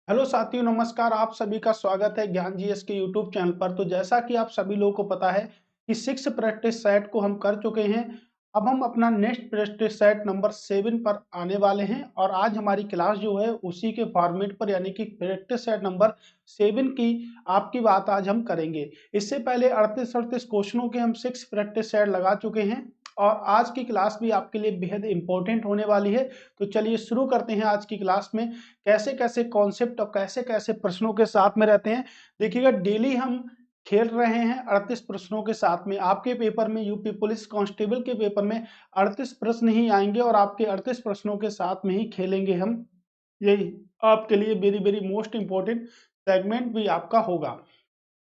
Hello साथियों, नमस्कार। आप सभी का स्वागत है ज्ञान जीएस के यूट्यूब चैनल पर। तो जैसा कि आप सभी लोगों को पता है कि 6 प्रैक्टिस सेट को हम कर चुके हैं। अब हम अपना नेक्स्ट प्रैक्टिस सेट नंबर 7 पर आने वाले हैं और आज हमारी क्लास जो है उसी के फॉर्मेट पर यानी कि प्रैक्टिस सेट नंबर 7 की आपकी बात आज हम करेंगे। इससे पहले 38 क्वेश्चनों के हम 6 प्रैक्टिस सेट लगा चुके हैं और आज की क्लास भी आपके लिए बेहद इंपॉर्टेंट होने वाली है। तो चलिए शुरू करते हैं आज की क्लास में। कैसे कैसे कॉन्सेप्ट और कैसे कैसे प्रश्नों के साथ में रहते हैं। देखिएगा, डेली हम खेल रहे हैं 38 प्रश्नों के साथ में। आपके पेपर में, यूपी पुलिस कांस्टेबल के पेपर में 38 प्रश्न ही आएंगे और आपके 38 प्रश्नों के साथ में ही खेलेंगे हम। यही आपके लिए very very most important segment भी आपका होगा।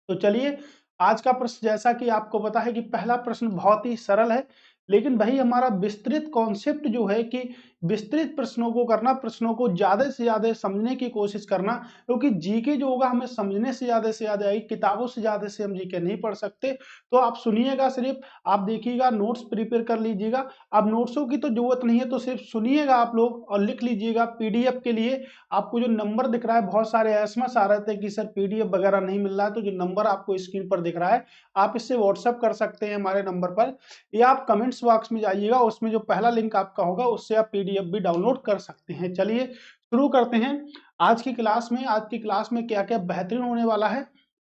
तो चलिए, आज का प्रश्न जैसा कि आपको पता है कि पहला प्रश्न बहुत ही सरल है, लेकिन भाई हमारा विस्तृत कॉन्सेप्ट जो है कि विस्तृत प्रश्नों को करना, प्रश्नों को ज्यादा से ज्यादा समझने की कोशिश करना, क्योंकि जीके जो होगा हमें समझने से ज्यादा आएगी, किताबों से ज्यादा से हम जीके नहीं पढ़ सकते। तो आप सुनिएगा, सिर्फ आप देखिएगा, नोट्स प्रिपेयर कर लीजिएगा। अब नोट्सों की तो जरूरत नहीं है, तो सिर्फ सुनिएगा आप लोग और लिख लीजिएगा। पीडीएफ के लिए आपको जो नंबर दिख रहा है, बहुत सारे एसएमएस आ रहे थे कि सर पीडीएफ वगैरह नहीं मिल रहा है, तो जो नंबर आपको स्क्रीन पर दिख रहा है आप इससे व्हाट्सएप कर सकते हैं हमारे नंबर पर, या आप कमेंट्स बॉक्स में जाइएगा, उसमें जो पहला लिंक आपका होगा उससे आप पीडीएफ भी डाउनलोड कर सकते हैं। चलिए शुरू करते हैं आज की क्लास में। आज की क्लास में क्या क्या बेहतरीन होने वाला है।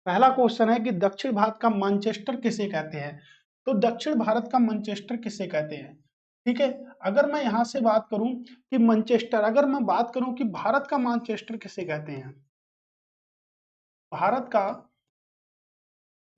पहला क्वेश्चन है कि दक्षिण भारत का मैनचेस्टर किसे कहते हैं। तो दक्षिण भारत का मैनचेस्टर किसे कहते हैं, ठीक है। अगर मैं यहां से बात करूं कि मैनचेस्टर, अगर मैं बात करूं कि भारत का मैनचेस्टर किसे कहते हैं, भारत का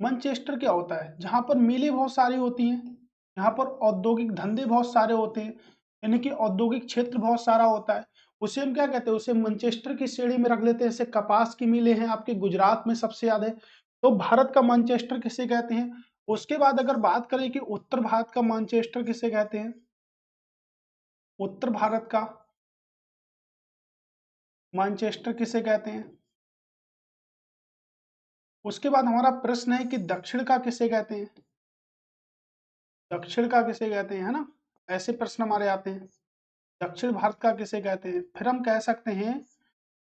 मैनचेस्टर क्या होता है, जहां पर मिलें बहुत सारी होती हैं, जहां पर औद्योगिक धंधे बहुत सारे होते हैं, यानी कि औद्योगिक क्षेत्र बहुत सारा होता है, उसे हम क्या कहते हैं, उसे मैनचेस्टर की श्रेणी में रख लेते हैं। जैसे कपास की मिलें हैं आपके गुजरात में सबसे ज्यादा है, तो भारत का मैनचेस्टर किसे कहते हैं। उसके बाद अगर बात करें कि उत्तर भारत का मैनचेस्टर किसे कहते हैं, उत्तर भारत का मैनचेस्टर किसे कहते हैं। उसके बाद हमारा प्रश्न है कि दक्षिण का किसे कहते हैं, दक्षिण का किसे कहते हैं, है ना। ऐसे प्रश्न हमारे आते हैं। दक्षिण भारत का किसे कहते हैं। फिर हम कह सकते हैं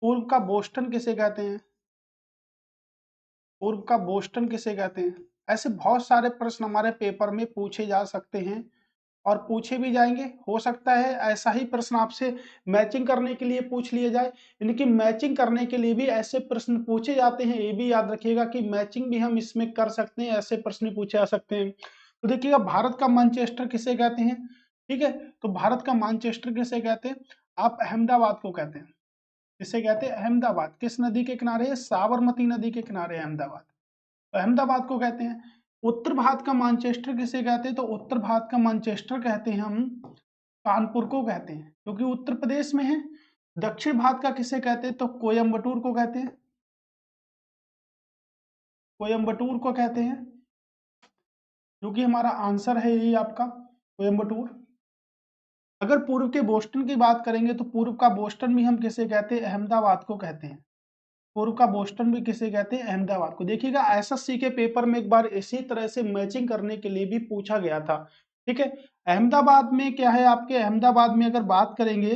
पूर्व का बोस्टन किसे कहते हैं, पूर्व का बोस्टन किसे कहते हैं। ऐसे बहुत सारे प्रश्न हमारे पेपर में पूछे जा सकते हैं और पूछे भी जाएंगे। हो सकता है ऐसा ही प्रश्न आपसे मैचिंग करने के लिए पूछ लिया जाए, यानी कि मैचिंग करने के लिए भी ऐसे प्रश्न पूछे जाते हैं। ये भी याद रखिएगा कि मैचिंग भी हम इसमें कर सकते हैं, ऐसे प्रश्न पूछे जा सकते हैं। तो देखिएगा, भारत का मैनचेस्टर किसे कहते हैं, ठीक है। तो भारत का मैनचेस्टर किसे कहते हैं, आप अहमदाबाद को कहते हैं। किसे कहते हैं, अहमदाबाद। किस नदी के किनारे है, साबरमती नदी के किनारे है अहमदाबाद, तो अहमदाबाद को कहते हैं। उत्तर भारत का मैनचेस्टर किसे कहते हैं, तो उत्तर भारत का मैनचेस्टर कहते हैं हम कानपुर को कहते हैं, क्योंकि उत्तर प्रदेश में है। दक्षिण भारत का किसे कहते हैं, तो कोयम्बटूर को कहते हैं, कोयम्बटूर को कहते हैं, जो कि हमारा आंसर है यही आपका कोयम्बटूर। अगर पूर्व के बोस्टन की बात करेंगे तो पूर्व का बोस्टन भी हम किसे कहते हैं, अहमदाबाद को कहते हैं। पूर्व का बोस्टन भी किसे कहते हैं, अहमदाबाद को। देखिएगा, एसएससी के पेपर में एक बार इसी तरह से मैचिंग करने के लिए भी पूछा गया था, ठीक है। अहमदाबाद में क्या है आपके, अहमदाबाद में अगर बात करेंगे,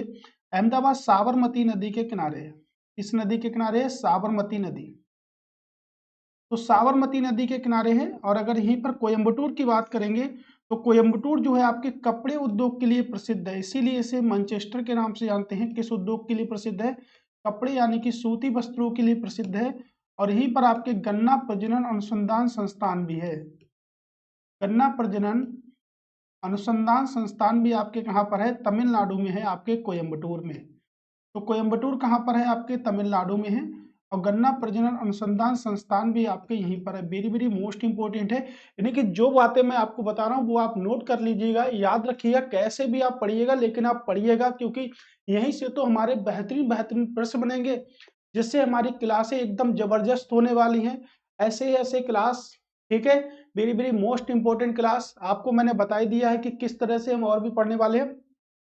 अहमदाबाद साबरमती नदी के किनारे है। इस नदी के किनारे है साबरमती नदी, तो साबरमती नदी के किनारे है। और अगर यहीं पर कोयम्बटूर की बात करेंगे तो कोयम्बटूर जो है आपके कपड़े उद्योग के लिए प्रसिद्ध है, इसीलिए इसे मैनचेस्टर के नाम से जानते हैं। किस उद्योग के लिए प्रसिद्ध है, कपड़े यानी कि सूती वस्त्रों के लिए प्रसिद्ध है। और यहीं पर आपके गन्ना प्रजनन अनुसंधान संस्थान भी है, गन्ना प्रजनन अनुसंधान संस्थान भी आपके कहाँ पर है, तमिलनाडु में है, आपके कोयम्बटूर में। तो कोयम्बटूर कहाँ पर है, आपके तमिलनाडु में है। और गन्ना प्रजनन अनुसंधान संस्थान भी आपके यहीं पर है। वेरी वेरी मोस्ट इंपोर्टेंट है, यानी कि जो बातें मैं आपको बता रहा हूँ वो आप नोट कर लीजिएगा, याद रखिएगा। कैसे भी आप पढ़िएगा, लेकिन आप पढ़िएगा, क्योंकि यहीं से तो हमारे बेहतरीन बेहतरीन प्रश्न बनेंगे, जिससे हमारी क्लासें एकदम जबरदस्त होने वाली हैं। ऐसे ही ऐसे क्लास, ठीक है। Very very most important class आपको मैंने बता ही दिया है कि किस तरह से हम और भी पढ़ने वाले हैं।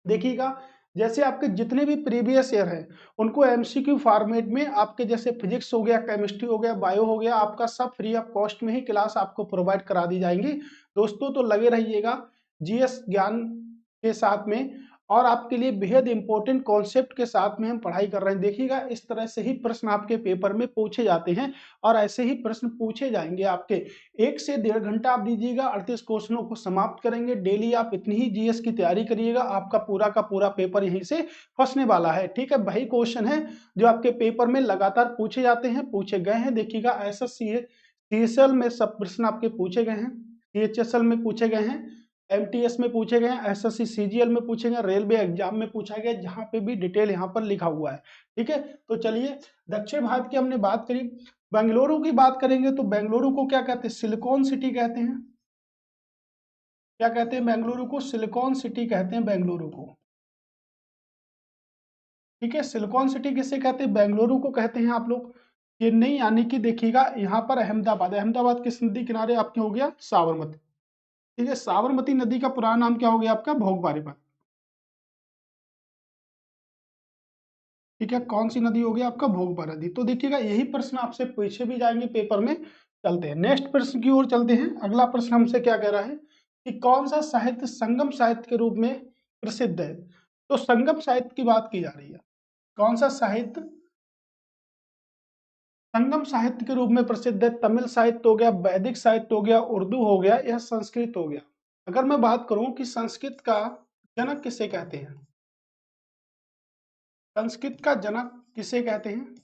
देखिएगा, जैसे आपके जितने भी प्रीवियस ईयर हैं उनको एमसीक्यू फॉर्मेट में, आपके जैसे फिजिक्स हो गया, केमिस्ट्री हो गया, बायो हो गया, आपका सब फ्री ऑफ कॉस्ट में ही क्लास आपको प्रोवाइड करा दी जाएंगी। दोस्तों तो लगे रहिएगा जीएस ज्ञान के साथ में। और आपके लिए बेहद इंपॉर्टेंट कॉन्सेप्ट के साथ में हम पढ़ाई कर रहे हैं। देखिएगा, इस तरह से ही प्रश्न आपके पेपर में पूछे जाते हैं और ऐसे ही प्रश्न पूछे जाएंगे आपके। 1 से 1.5 घंटा आप दीजिएगा, 38 क्वेश्चनों को समाप्त करेंगे। डेली आप इतनी ही जीएस की तैयारी करिएगा, आपका पूरा का पूरा पेपर यहीं से फंसने वाला है। ठीक है, वही क्वेश्चन है जो आपके पेपर में लगातार पूछे जाते हैं, पूछे गए हैं। देखिएगा, ऐसा सीएचएल में सब प्रश्न आपके पूछे गए हैं, सीएचएसएल में पूछे गए हैं, एमटीएस में पूछे गए हैं, एसएससी सीजीएल में पूछे गए, रेलवे एग्जाम में पूछा गया, जहां पे भी डिटेल यहाँ पर लिखा हुआ है। ठीक है, तो चलिए, दक्षिण भारत की हमने बात करी, बेंगलुरु की बात करेंगे तो बेंगलुरु को क्या कहते हैं? सिलिकॉन सिटी कहते हैं। क्या कहते हैं बेंगलुरु को? सिलिकॉन सिटी कहते हैं बेंगलुरु को। ठीक है, सिलिकॉन सिटी किसे कहते हैं? बेंगलुरु को कहते हैं आप लोग। चेन्नई यानी कि देखिएगा यहाँ पर अहमदाबाद, अहमदाबाद किस नदी किनारे आपके हो गया? साबरमती। ठीक है, साबरमती नदी का पुराना नाम क्या हो गया आपका? भोगबारीपन। ठीक है, कौन सी नदी हो गई आपका? भोगबा नदी। तो देखिएगा, यही प्रश्न आपसे पूछे भी जाएंगे पेपर में। चलते हैं नेक्स्ट प्रश्न की ओर चलते हैं। अगला प्रश्न हमसे क्या कह रहा है कि कौन सा साहित्य संगम साहित्य के रूप में प्रसिद्ध है? तो संगम साहित्य की बात की जा रही है। कौन सा साहित्य संगम साहित्य के रूप में प्रसिद्ध है? तमिल साहित्य हो गया, वैदिक साहित्य हो गया, उर्दू हो गया, या संस्कृत हो गया। अगर मैं बात करूं कि संस्कृत का जनक किसे कहते हैं, संस्कृत का जनक किसे कहते हैं?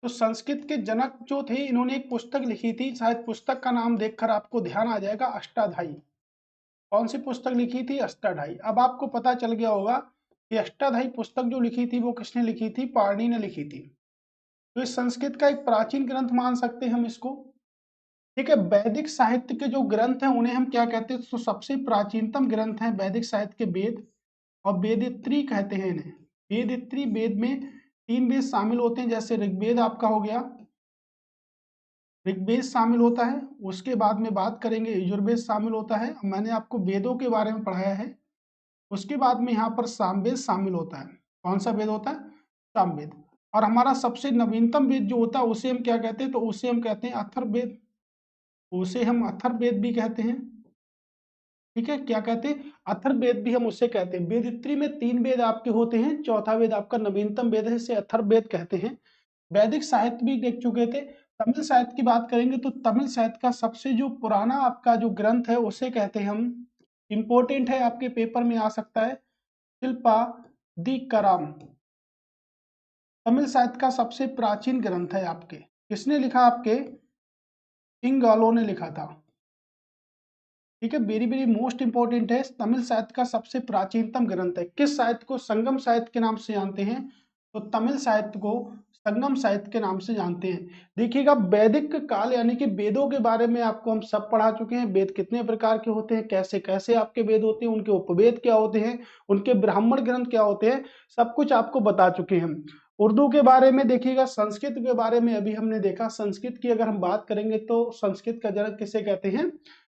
तो संस्कृत के जनक जो थे, इन्होंने एक पुस्तक लिखी थी, शायद पुस्तक का नाम देखकर आपको ध्यान आ जाएगा, अष्टाध्यायी। कौन सी पुस्तक लिखी थी? अष्टाध्यायी। अब आपको पता चल गया होगा कि अष्टाध्यायी पुस्तक जो लिखी थी वो किसने लिखी थी? पाणिनि ने लिखी थी। तो इस संस्कृत का एक प्राचीन ग्रंथ मान सकते हैं हम इसको। ठीक है, वैदिक साहित्य के जो ग्रंथ हैं उन्हें हम क्या कहते हैं? तो सबसे प्राचीनतम ग्रंथ है वैदिक साहित्य के वेद, और वेदित्री कहते हैं इन्हें। वेदित्री, वेद में 3 वेद शामिल होते हैं, जैसे ऋग्वेद आपका हो गया, ऋग्वेद शामिल होता है। उसके बाद में बात करेंगे यजुर्वेद शामिल होता है, मैंने आपको वेदों के बारे में पढ़ाया है। उसके बाद में यहाँ पर सामवेद शामिल होता है। कौन सा वेद होता है? सामवेद। और हमारा सबसे नवीनतम वेद जो होता है उसे हम क्या कहते हैं? तो उसे हम कहते हैं अथर्ववेद। उसे हम अथर्ववेद भी कहते हैं। ठीक है, क्या कहते हैं? अथर्ववेद भी हम उससे कहते हैं। वेदित्री में 3 वेद आपके होते हैं, चौथा वेद आपका नवीनतम वेद है, इसे अथर्ववेद कहते हैं। वैदिक साहित्य भी देख चुके थे। तमिल साहित्य की बात करेंगे तो तमिल साहित्य का सबसे जो पुराना आपका जो ग्रंथ है उसे कहते हैं हम, इंपॉर्टेंट है, आपके पेपर में आ सकता है, शिल्पा दिकराम। तमिल साहित्य का सबसे प्राचीन ग्रंथ है आपके। किसने लिखा? आपके पिंगालो ने लिखा था। ठीक है, वेरी वेरी मोस्ट इंपॉर्टेंट है, तमिल साहित्य का सबसे प्राचीनतम ग्रंथ है। किस साहित्य को संगम साहित्य के नाम से जानते हैं? तो तमिल साहित्य को संगम साहित्य के नाम से जानते हैं। देखिएगा, वैदिक काल यानी कि वेदों के बारे में आपको हम सब पढ़ा चुके हैं। वेद कितने प्रकार के होते हैं, कैसे कैसे आपके वेद होते हैं, उनके उपवेद क्या होते हैं, उनके ब्राह्मण ग्रंथ क्या होते हैं, सब कुछ आपको बता चुके हैं। उर्दू के बारे में देखिएगा, संस्कृत के बारे में अभी हमने देखा। संस्कृत की अगर हम बात करेंगे तो संस्कृत का जनक किसे कहते हैं?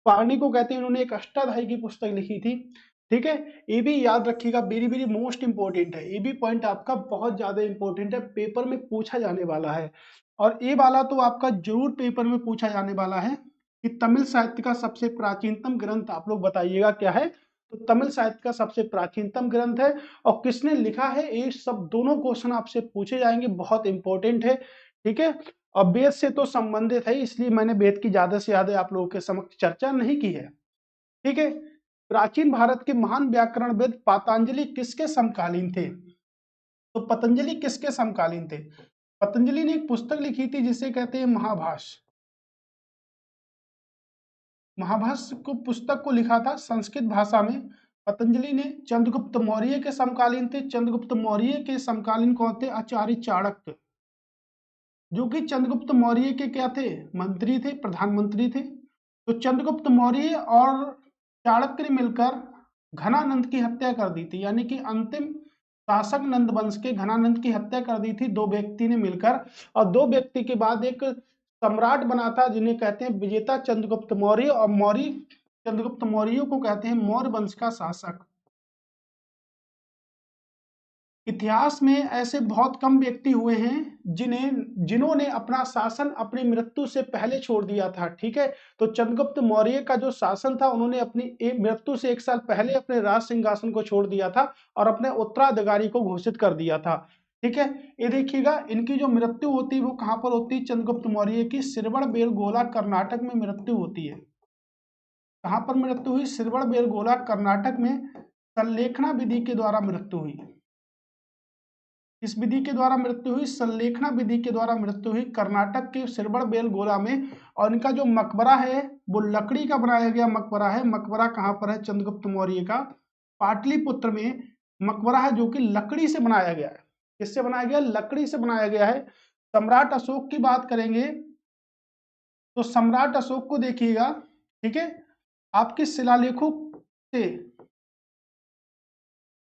पाणिनि को कहते हैं। उन्होंने एक अष्टाध्यायी की पुस्तक लिखी थी। ठीक है, ये भी याद रखिएगा, वेरी वेरी मोस्ट इंपॉर्टेंट है। ये भी पॉइंट आपका बहुत ज्यादा इंपॉर्टेंट है, पेपर में पूछा जाने वाला है। और ये वाला तो आपका जरूर पेपर में पूछा जाने वाला है कि तमिल साहित्य का सबसे प्राचीनतम ग्रंथ आप लोग बताइएगा क्या है। तो तमिल साहित्य का सबसे प्राचीनतम ग्रंथ है, और किसने लिखा है, ये सब दोनों क्वेश्चन आपसे पूछे जाएंगे, बहुत इंपॉर्टेंट है। ठीक है, और वेद से तो संबंधित है, इसलिए मैंने वेद की ज्यादा से ज्यादा आप लोगों के समक्ष चर्चा नहीं की है। ठीक है, प्राचीन भारत के महान व्याकरणविद पतंजलि किसके समकालीन थे? तो पतंजलि किसके समकालीन थे? पतंजलि ने एक पुस्तक लिखी थी जिसे कहते हैं महाभाष्य। महाभाष्य को पुस्तक को लिखा था संस्कृत भाषा में पतंजलि ने। चंद्रगुप्त मौर्य के समकालीन थे। चंद्रगुप्त मौर्य के समकालीन कौन थे? आचार्य चाणक्य, जो कि चंद्रगुप्त मौर्य के क्या थे? मंत्री थे, प्रधानमंत्री थे। तो चंद्रगुप्त मौर्य और चाणक्य ने मिलकर घनानंद की हत्या कर दी थी, यानी कि अंतिम शासक नंद वंश के घनानंद की हत्या कर दी थी 2 व्यक्ति ने मिलकर। और 2 व्यक्ति के बाद एक सम्राट बना था जिन्हें कहते हैं विजेता चंद्रगुप्त मौर्य, और मौर्य चंद्रगुप्त मौर्य को कहते हैं मौर्य वंश का शासक। इतिहास में ऐसे बहुत कम व्यक्ति हुए हैं जिन्होंने अपना शासन अपनी मृत्यु से पहले छोड़ दिया था। ठीक है, तो चंद्रगुप्त मौर्य का जो शासन था, उन्होंने अपनी मृत्यु से 1 साल पहले अपने राज सिंहासन को छोड़ दिया था और अपने उत्तराधिकारी को घोषित कर दिया था। ठीक है, ये देखिएगा, इनकी जो मृत्यु होती है वो कहाँ पर होती है? चंद्रगुप्त मौर्य की श्रवणबेलगोला कर्नाटक में मृत्यु होती है। कहाँ पर मृत्यु हुई? श्रवणबेलगोला कर्नाटक में संलेखना विधि के द्वारा मृत्यु हुई। इस विधि के द्वारा मृत्यु हुई, संलेखना विधि के द्वारा मृत्यु हुई कर्नाटक के श्रवणबेलगोला में। और इनका जो मकबरा है वो लकड़ी का बनाया गया मकबरा है। मकबरा कहाँ पर है? चंद्रगुप्त मौर्य का पाटलिपुत्र में मकबरा है, जो कि लकड़ी से बनाया गया है। किससे बनाया गया? लकड़ी से बनाया गया है। सम्राट अशोक की बात करेंगे तो सम्राट अशोक को देखिएगा, ठीक है, आपके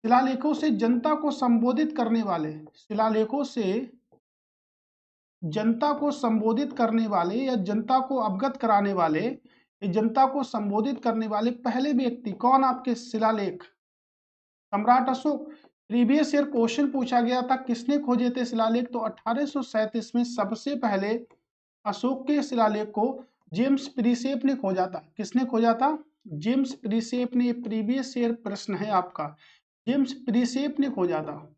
शिलालेखों से जनता को संबोधित करने वाले, शिलालेखों से जनता को संबोधित करने वाले या जनता को अवगत कराने वाले, जनता को संबोधित करने वाले पहले व्यक्ति कौन? आपके शिलालेख, सम्राट अशोक। प्रीवियस ईयर क्वेश्चन पूछा गया था, किसने खोजे थे शिलालेख? तो 1837 में सबसे पहले अशोक के शिलालेख को जेम्स प्रीसेप ने खोजा था। किसने खोजा था? जेम्स प्रीसेप ने। प्रीवियस ईयर प्रश्न है आपका, जेम्स प्रीसेप ने खोजा था।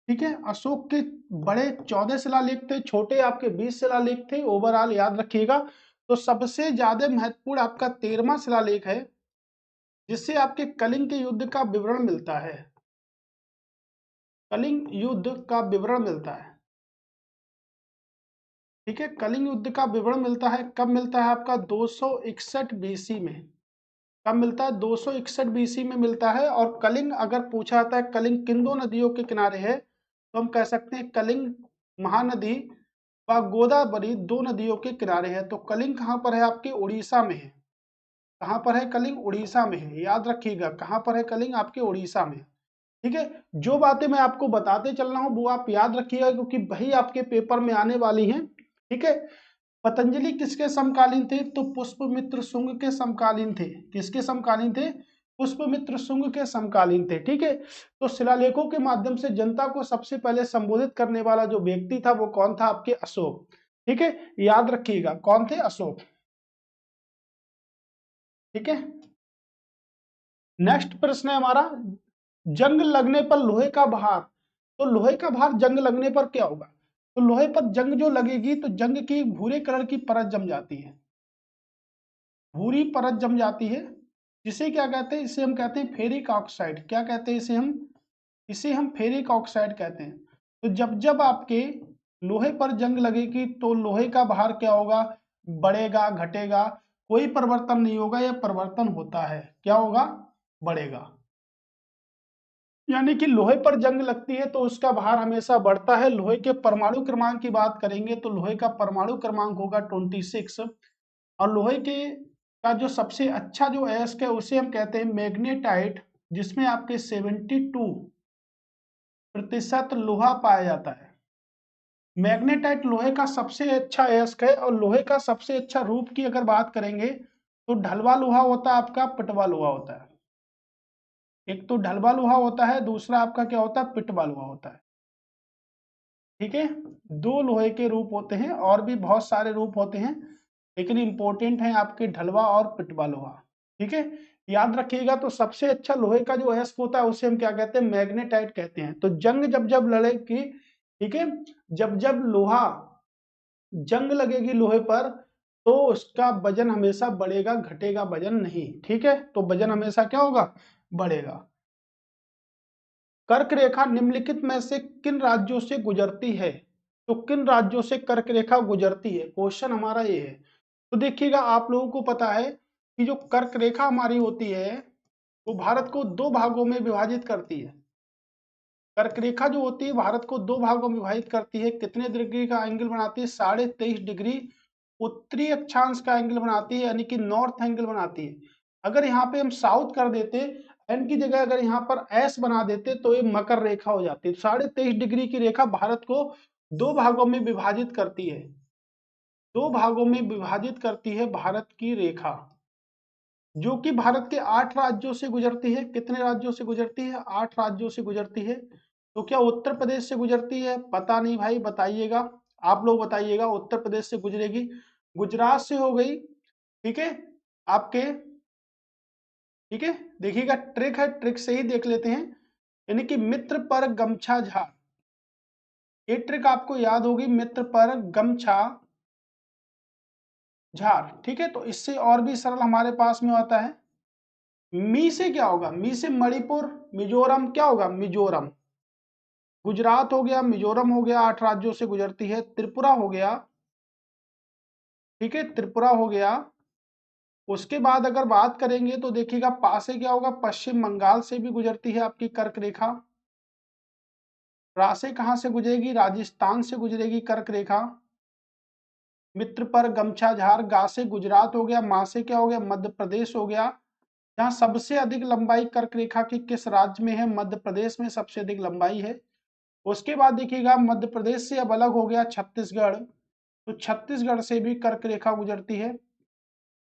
ठीक है, अशोक के बड़े 14 शिलालेख थे, छोटे आपके 20 शिलालेख थे, ओवरऑल याद रखिएगा। तो सबसे ज्यादा महत्वपूर्ण आपका 13वां शिलालेख है, जिससे आपके कलिंग के युद्ध का विवरण मिलता है। कलिंग युद्ध का विवरण मिलता है। ठीक है, कलिंग युद्ध का विवरण मिलता है। कब मिलता है? आपका 261 बीसी में। कब मिलता है? 261 बीसी में मिलता है। और कलिंग अगर पूछा जाता है कलिंग किन दो नदियों के किनारे है, तो हम कह सकते हैं कलिंग महानदी व गोदावरी दो नदियों के किनारे है। तो कलिंग कहाँ पर है? आपके उड़ीसा में है। कहाँ पर है कलिंग? उड़ीसा में है। याद रखिएगा, कहाँ पर है कलिंग? आपके उड़ीसा में। ठीक है, जो बातें मैं आपको बताते चल रहा हूँ वो आप याद रखिएगा, क्योंकि वही आपके पेपर में आने वाली हैं। ठीक है, पतंजलि किसके समकालीन थे? तो पुष्पमित्र शुंग के समकालीन थे। किसके समकालीन थे? पुष्पमित्र शुंग के समकालीन थे। ठीक है, तो शिलालेखों के माध्यम से जनता को सबसे पहले संबोधित करने वाला जो व्यक्ति था वो कौन था? आपके अशोक। ठीक है, याद रखिएगा, कौन थे? अशोक। ठीक है, नेक्स्ट प्रश्न है हमारा, जंग लगने पर लोहे का भार। तो लोहे का भार जंग लगने पर क्या होगा? तो लोहे पर जंग जो लगेगी तो जंग की भूरे कलर की परत जम जाती है। भूरी परत जम जाती है, जिसे क्या कहते हैं? इसे हम कहते हैं फेरिक ऑक्साइड। क्या कहते हैं इसे हम? इसे हम फेरिक ऑक्साइड कहते हैं। तो जब जब आपके लोहे पर जंग लगेगी तो लोहे का भार क्या होगा? बढ़ेगा, घटेगा? कोई परिवर्तन नहीं होगा, या परिवर्तन होता है। क्या होगा? बढ़ेगा। यानी कि लोहे पर जंग लगती है तो उसका भार हमेशा बढ़ता है। लोहे के परमाणु क्रमांक की बात करेंगे तो लोहे का परमाणु क्रमांक होगा 26। और लोहे के का जो सबसे अच्छा जो अयस्क है उसे हम कहते हैं मैग्नेटाइट, जिसमें आपके 72% लोहा पाया जाता है। मैग्नेटाइट लोहे का सबसे अच्छा अयस्क है। और लोहे का सबसे अच्छा रूप की अगर बात करेंगे तो ढलवा लोहा होता है, आपका पिटवा लोहा होता है। एक तो ढलवा लोहा होता है, दूसरा आपका क्या होता है? पिटवा लोहा होता है। ठीक है, दो लोहे के रूप होते हैं, और भी बहुत सारे रूप होते हैं, लेकिन इंपॉर्टेंट है आपके ढलवा और पिटवा लोहा। ठीक है, याद रखिएगा। तो सबसे अच्छा लोहे का जो अयस्क होता है उसे हम क्या कहते हैं? मैग्नेटाइट कहते हैं। तो जंग जब जब लड़ेगी, ठीक है, जब जब लोहा जंग लगेगी लोहे पर, तो उसका वजन हमेशा बढ़ेगा, घटेगा वजन नहीं। ठीक है, तो वजन हमेशा क्या होगा? बढ़ेगा। कर्क रेखा निम्नलिखित में से किन राज्यों से गुजरती है? तो किन राज्यों से कर्क रेखा गुजरती है? क्वेश्चन हमारा ये है। तो देखिएगा, आप लोगों को पता है कि जो कर्क रेखा हमारी होती है वो भारत को दो भागों में विभाजित करती है। कर्क रेखा जो होती है भारत को दो भागों में विभाजित करती है। कितने डिग्री का एंगल बनाती है? 23.5 डिग्री उत्तरी अक्षांश का एंगल बनाती है, यानी कि नॉर्थ एंगल बनाती है। अगर यहाँ पे हम साउथ कर देते, एन की जगह अगर यहाँ पर एस बना देते तो ये मकर रेखा हो जाती है। 23.5 डिग्री की रेखा भारत को दो भागों में विभाजित करती है। दो भागों में विभाजित करती है भारत की रेखा। जो कि भारत के 8 राज्यों से गुजरती है। कितने राज्यों से गुजरती है? 8 राज्यों से गुजरती है। तो क्या उत्तर प्रदेश से गुजरती है? पता नहीं भाई, बताइएगा, आप लोग बताइएगा। उत्तर प्रदेश से गुजरेगी, गुजरात से हो गई, ठीक है आपके, ठीक है। देखिएगा ट्रिक है, ट्रिक से ही देख लेते हैं। यानी कि मित्र पर गमछा झाड़, ये ट्रिक आपको याद होगी, मित्र पर गमछा झाड़, ठीक है। तो इससे और भी सरल हमारे पास में होता है। मी से क्या होगा? मी से मणिपुर, मिजोरम, क्या होगा? मिजोरम। गुजरात हो गया, मिजोरम हो गया, 8 राज्यों से गुजरती है। त्रिपुरा हो गया, ठीक है, त्रिपुरा हो गया। उसके बाद अगर बात करेंगे तो देखिएगा पा से क्या होगा? पश्चिम बंगाल से भी गुजरती है आपकी कर्क रेखा। रा से कहां से गुजरेगी? राजस्थान से गुजरेगी कर्क रेखा। मित्र पर गमछा झार, गा से गुजरात हो गया, मा से क्या हो गया? मध्य प्रदेश हो गया। जहां सबसे अधिक लंबाई कर्क रेखा की किस राज्य में है? मध्य प्रदेश में सबसे अधिक लंबाई है। उसके बाद देखिएगा मध्य प्रदेश से अब अलग हो गया छत्तीसगढ़, तो छत्तीसगढ़ से भी कर्क रेखा गुजरती है।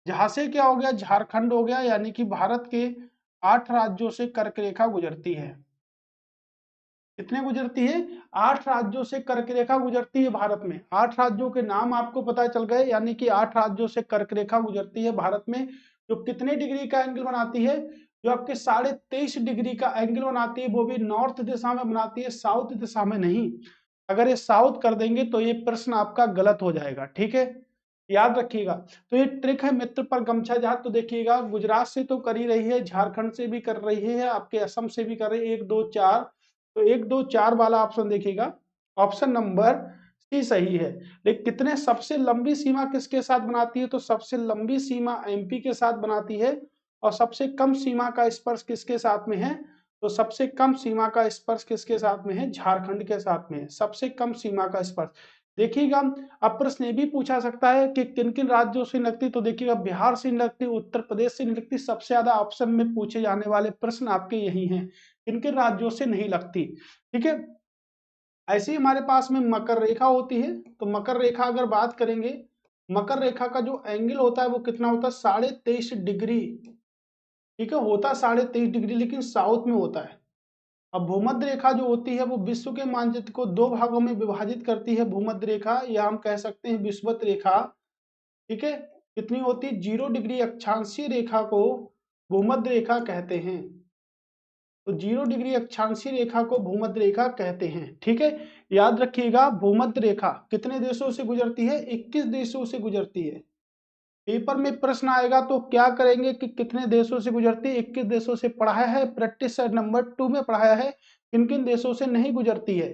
जहां से क्या हो गया? झारखंड हो गया। यानी कि भारत के 8 राज्यों से कर्क रेखा गुजरती है। कितने गुजरती है? 8 राज्यों से कर्क रेखा गुजरती है भारत में। 8 राज्यों के नाम आपको पता चल गए, यानी कि 8 राज्यों से कर्क रेखा गुजरती है भारत में, जो कितने डिग्री का एंगल बनाती है? जो आपके 23.5 डिग्री का एंगल बनाती है, वो भी नॉर्थ दिशा में बनाती है, साउथ दिशा में नहीं। अगर ये साउथ कर देंगे तो ये प्रश्न आपका गलत हो जाएगा, ठीक है, याद रखिएगा। तो ये ट्रिक है मित्र पर गमछा झाड़। तो देखिएगा गुजरात से तो कर ही रही है, झारखंड से भी कर रही है, आपके असम से भी कर रही है, 1 2 4। तो 1 2 4 वाला ऑप्शन देखिएगा, ऑप्शन नंबर सी सही है। लेकिन कितने सबसे लंबी सीमा किसके साथ बनाती है? तो सबसे लंबी सीमा एमपी के साथ बनाती है। और सबसे कम सीमा का स्पर्श किसके साथ में है? तो सबसे कम सीमा का स्पर्श किसके साथ में है? झारखंड के साथ में है, सबसे कम सीमा का स्पर्श। देखिएगा अब प्रश्न ये भी पूछा सकता है कि किन किन राज्यों से लगती, तो देखिएगा बिहार से नहीं लगती, उत्तर प्रदेश से नहीं लगती। सबसे ज्यादा ऑप्शन में पूछे जाने वाले प्रश्न आपके यही हैं, किन किन राज्यों से नहीं लगती, ठीक है। ऐसे ही हमारे पास में मकर रेखा होती है। तो मकर रेखा अगर बात करेंगे, मकर रेखा का जो एंगल होता है वो कितना होता है? 23.5 डिग्री, ठीक है, होता है 23.5 डिग्री, लेकिन साउथ में होता है। अब भूमध्य रेखा जो होती है वो विश्व के मानचित्र को 2 भागों में विभाजित करती है। भूमध्य रेखा या हम कह सकते हैं विषुवत रेखा, ठीक है, कितनी होती है? 0 डिग्री अक्षांशीय रेखा को भूमध्य रेखा कहते हैं। तो 0 डिग्री अक्षांशीय रेखा को भूमध्य रेखा कहते हैं, ठीक है। याद रखिएगा भूमध्य रेखा कितने देशों से गुजरती है? 21 देशों से गुजरती है। पेपर में प्रश्न आएगा तो क्या करेंगे कि कितने देशों से गुजरती है? 21 देशों से पढ़ाया है, प्रैक्टिस सेट नंबर 2 में पढ़ाया है किन किन देशों से नहीं गुजरती है।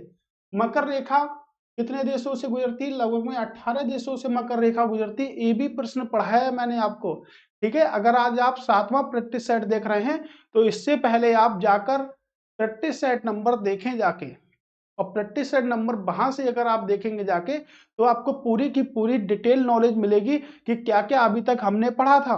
मकर रेखा कितने देशों से गुजरती है? लगभग में 18 देशों से मकर रेखा गुजरती है। ये भी प्रश्न पढ़ाया है मैंने आपको, ठीक है। अगर आज आप 7वां प्रैक्टिस सेट देख रहे हैं तो इससे पहले आप जाकर प्रैक्टिस सेट नंबर देखें जाके, और प्रैक्टिस सेट नंबर वहां से अगर आप देखेंगे जाके तो आपको पूरी की पूरी डिटेल नॉलेज मिलेगी कि क्या क्या अभी तक हमने पढ़ा था,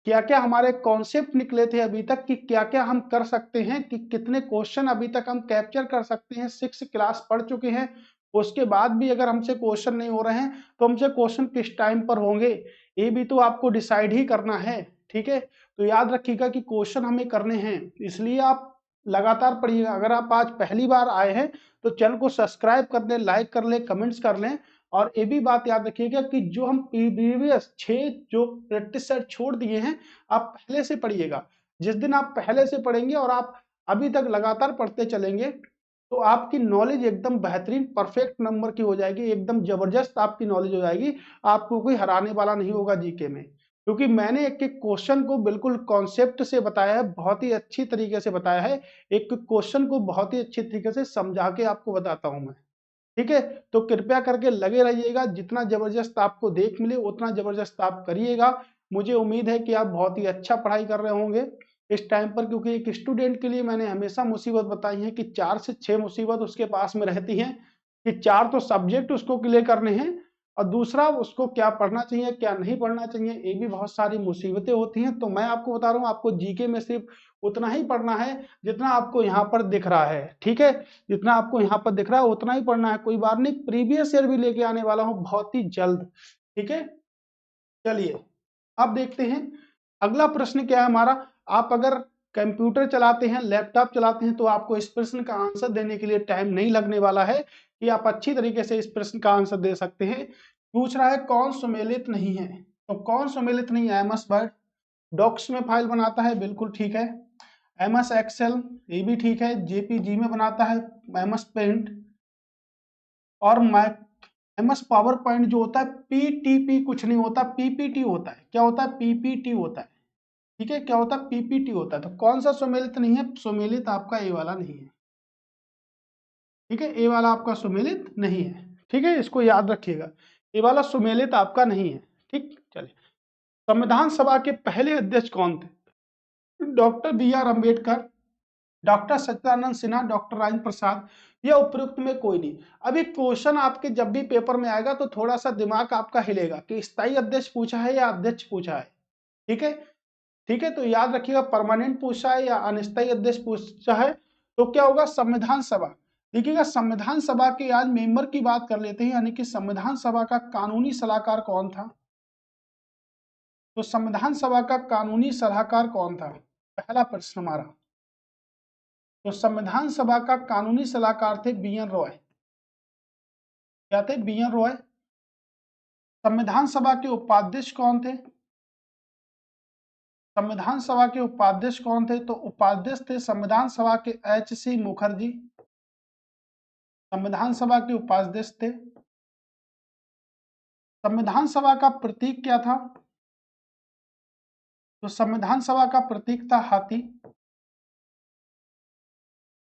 क्या क्या हमारे कॉन्सेप्ट निकले थे अभी तक, कि क्या क्या हम कर सकते हैं, कि कितने क्वेश्चन अभी तक हम कैप्चर कर सकते हैं। 6 क्लास पढ़ चुके हैं, उसके बाद भी अगर हमसे क्वेश्चन नहीं हो रहे हैं तो हमसे क्वेश्चन किस टाइम पर होंगे, ये भी तो आपको डिसाइड ही करना है, ठीक है। तो याद रखिएगा कि क्वेश्चन हमें करने हैं, इसलिए आप लगातार पढ़िएगा। अगर आप आज पहली बार आए हैं तो चैनल को सब्सक्राइब कर लें, लाइक कर लें, कमेंट्स कर लें। और ये भी बात याद रखिएगा कि जो हम प्रीवियस 6 जो प्रैक्टिस सेट छोड़ दिए हैं, आप पहले से पढ़िएगा। जिस दिन आप पहले से पढ़ेंगे और आप अभी तक लगातार पढ़ते चलेंगे तो आपकी नॉलेज एकदम बेहतरीन परफेक्ट नंबर की हो जाएगी, एकदम जबरदस्त आपकी नॉलेज हो जाएगी। आपको कोई हराने वाला नहीं होगा जीके में, क्योंकि मैंने एक एक क्वेश्चन को बिल्कुल कॉन्सेप्ट से बताया है, बहुत ही अच्छी तरीके से बताया है। एक क्वेश्चन को बहुत ही अच्छी तरीके से समझा के आपको बताता हूं मैं, ठीक है। तो कृपया करके लगे रहिएगा, जितना जबरदस्त आपको देख मिले उतना जबरदस्त आप करिएगा। मुझे उम्मीद है कि आप बहुत ही अच्छा पढ़ाई कर रहे होंगे इस टाइम पर, क्योंकि एक स्टूडेंट के लिए मैंने हमेशा मुसीबत बताई है कि 4 से 6 मुसीबत उसके पास में रहती है, कि 4 तो सब्जेक्ट उसको क्लियर करने हैं, और दूसरा उसको क्या पढ़ना चाहिए क्या नहीं पढ़ना चाहिए, ये भी बहुत सारी मुसीबतें होती हैं। तो मैं आपको बता रहा हूँ, आपको जीके में सिर्फ उतना ही पढ़ना है जितना आपको यहाँ पर दिख रहा है, ठीक है। जितना आपको यहाँ पर दिख रहा है उतना ही पढ़ना है, कोई बात नहीं, प्रीवियस ईयर भी लेके आने वाला हूँ बहुत ही जल्द, ठीक है। चलिए अब देखते हैं अगला प्रश्न क्या है हमारा, आप अगर कंप्यूटर चलाते हैं, लैपटॉप चलाते हैं, तो आपको इस प्रश्न का आंसर देने के लिए टाइम नहीं लगने वाला है कि आप अच्छी तरीके से इस प्रश्न का आंसर दे सकते हैं। पूछ रहा है कौन सुमेलित नहीं है, तो कौन सुमेलित नहीं है? एमएस वर्ड डॉक्स में फाइल बनाता है, बिल्कुल ठीक है। एमएस एक्सेल, ये भी ठीक है। जेपीजी में बनाता है, एमएस पेंट। और एमएस पावर पॉइंट जो होता है, पीटीपी कुछ नहीं होता, पीपीटी होता है। क्या होता है? पीपीटी होता है। ठीक है, क्या होता है? पीपीटी होता है। तो कौन सा सुमेलित नहीं है? सुमेलित आपका ए वाला नहीं है। ठीक है, ए वाला आपका सुमेलित नहीं है। ठीक है, इसको याद रखिएगा, ए वाला सुमेलित आपका नहीं है। ठीक, चलिए। संविधान सभा के पहले अध्यक्ष कौन थे? Doctor B R Ambedkar, doctor Sachchidanand Sinha, doctor Rajendra Prasad, या उपयुक्त में कोई नहीं। अभी क्वेश्चन आपके जब भी पेपर में आएगा तो थोड़ा सा दिमाग आपका हिलेगा कि स्थायी अध्यक्ष पूछा है या अध्यक्ष पूछा है। ठीक है, ठीक है, तो याद रखिएगा परमानेंट पूछा है या अस्थायी अध्यक्ष पूछा है, तो क्या होगा? संविधान सभा। देखिएगा, संविधान सभा के आज मेंबर की बात कर लेते हैं, यानी कि संविधान सभा का कानूनी सलाहकार कौन था? तो संविधान सभा का कानूनी सलाहकार कौन था? पहला प्रश्न हमारा। तो संविधान सभा का कानूनी सलाहकार थे बी एन रॉय। क्या थे? B N Roy. संविधान सभा के उपाध्यक्ष कौन थे? संविधान सभा के उपाध्यक्ष कौन थे? तो उपाध्यक्ष थे संविधान सभा के एच सी मुखर्जी। संविधान सभा के उपाध्यक्ष थे। संविधान सभा का प्रतीक क्या था? तो संविधान सभा का प्रतीक था हाथी।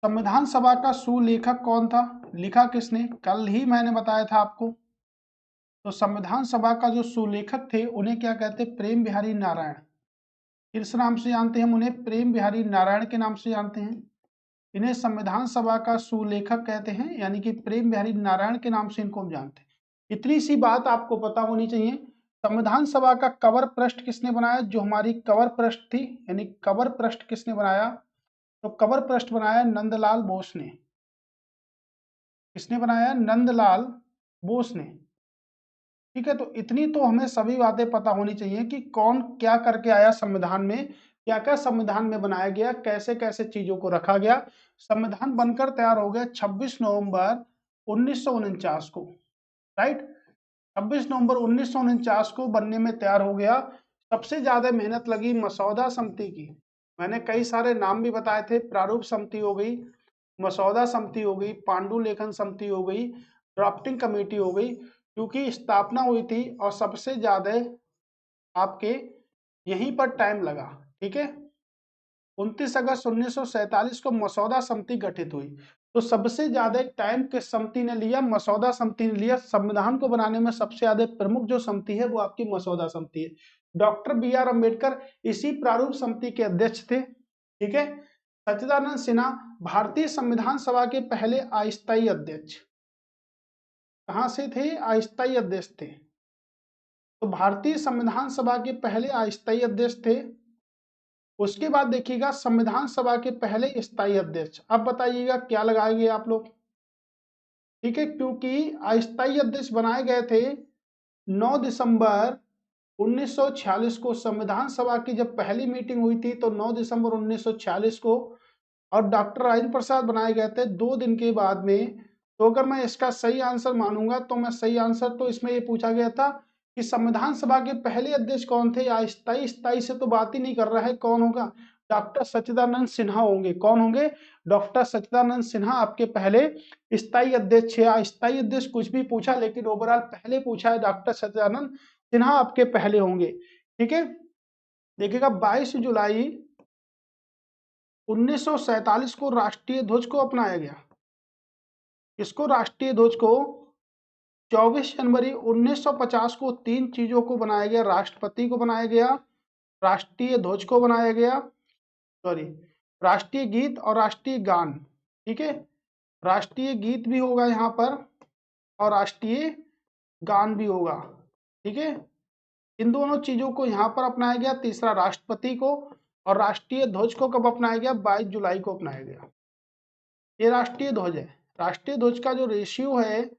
संविधान सभा का सुलेखक कौन था? लिखा किसने? कल ही मैंने बताया था आपको। तो संविधान सभा का जो सुलेखक थे उन्हें क्या कहते? प्रेम बिहारी नारायण। किस नाम से जानते हैं हम उन्हें? प्रेम बिहारी नारायण के नाम से जानते हैं। इन्हें संविधान सभा का सुलेखक कहते हैं, यानी कि प्रेम बिहारी नारायण के नाम से इनको हम जानते हैं। इतनी सी बात आपको पता होनी चाहिए। संविधान सभा का कवर पृष्ठ किसने बनाया? जो हमारी कवर पृष्ठ थी, यानी कवर पृष्ठ किसने बनाया? तो कवर पृष्ठ बनाया नंदलाल बोस ने। किसने बनाया? नंदलाल बोस ने। ठीक है, तो इतनी तो हमें सभी बातें पता होनी चाहिए कि कौन क्या करके आया संविधान में, क्या क्या संविधान में बनाया गया, कैसे कैसे चीजों को रखा गया। संविधान बनकर तैयार हो गया 26 नवंबर 1949 को। राइट, 26 नवंबर 1949 को बनने में तैयार हो गया। सबसे ज्यादा मेहनत लगी मसौदा समिति की। मैंने कई सारे नाम भी बताए थे, प्रारूप समिति हो गई, मसौदा समिति हो गई, पांडुलेखन समिति हो गई, ड्राफ्टिंग कमेटी हो गई, क्योंकि स्थापना हुई थी और सबसे ज्यादा आपके यहीं पर टाइम लगा। ठीक है, 29 अगस्त 1947 को मसौदा समिति गठित हुई। तो सबसे ज्यादा टाइम किस समिति ने लिया? मसौदा समिति ने लिया। संविधान को बनाने में सबसे ज्यादा प्रमुख जो समिति है वो आपकी मसौदा समिति है। डॉक्टर बी आर अम्बेडकर इसी प्रारूप समिति के अध्यक्ष थे। ठीक है, सच्चिदानंद सिन्हा भारतीय संविधान सभा के पहले अस्थायी अध्यक्ष। कहां से थे? अस्थायी अध्यक्ष थे। तो भारतीय संविधान सभा के पहले अस्थायी अध्यक्ष थे। उसके बाद देखिएगा संविधान सभा के पहले स्थायी अध्यक्ष। अब बताइएगा क्या लगाएंगे आप लोग? ठीक है, क्योंकि अस्थायी अध्यक्ष बनाए गए थे 9 दिसंबर 1946 को। संविधान सभा की जब पहली मीटिंग हुई थी तो 9 दिसंबर 1946 को, और डॉक्टर राजेंद्र प्रसाद बनाए गए थे 2 दिन के बाद में। तो अगर मैं इसका सही आंसर मानूंगा तो मैं सही आंसर, तो इसमें ये पूछा गया था कि संविधान सभा के पहले अध्यक्ष कौन थे? अस्थायी स्थायी से तो बात ही नहीं कर रहा है, कौन होगा? डॉक्टर सच्चिदानंद सिन्हा होंगे। कौन होंगे? डॉक्टर सच्चिदानंद सिन्हा आपके पहले स्थायी अध्यक्ष है। अस्थायी अध्यक्ष कुछ भी पूछा, लेकिन ओवरऑल पहले पूछा है डॉक्टर सच्चिदानंद सिन्हा आपके पहले होंगे। ठीक है, देखिएगा 22 जुलाई 1947 को राष्ट्रीय ध्वज को अपनाया गया। इसको राष्ट्रीय ध्वज को 24 जनवरी 1950 को 3 चीजों को बनाया गया। राष्ट्रपति को बनाया गया, राष्ट्रीय ध्वज को बनाया गया, सॉरी, राष्ट्रीय गीत और राष्ट्रीय गान। ठीक है, राष्ट्रीय गीत भी होगा यहाँ पर और राष्ट्रीय गान भी होगा। ठीक है, इन दोनों चीजों को यहाँ पर अपनाया गया। तीसरा राष्ट्रपति को, और राष्ट्रीय ध्वज को कब अपनाया गया? 22 जुलाई को अपनाया गया। ये राष्ट्रीय ध्वज है। राष्ट्रीय ध्वज का जो रेशियो है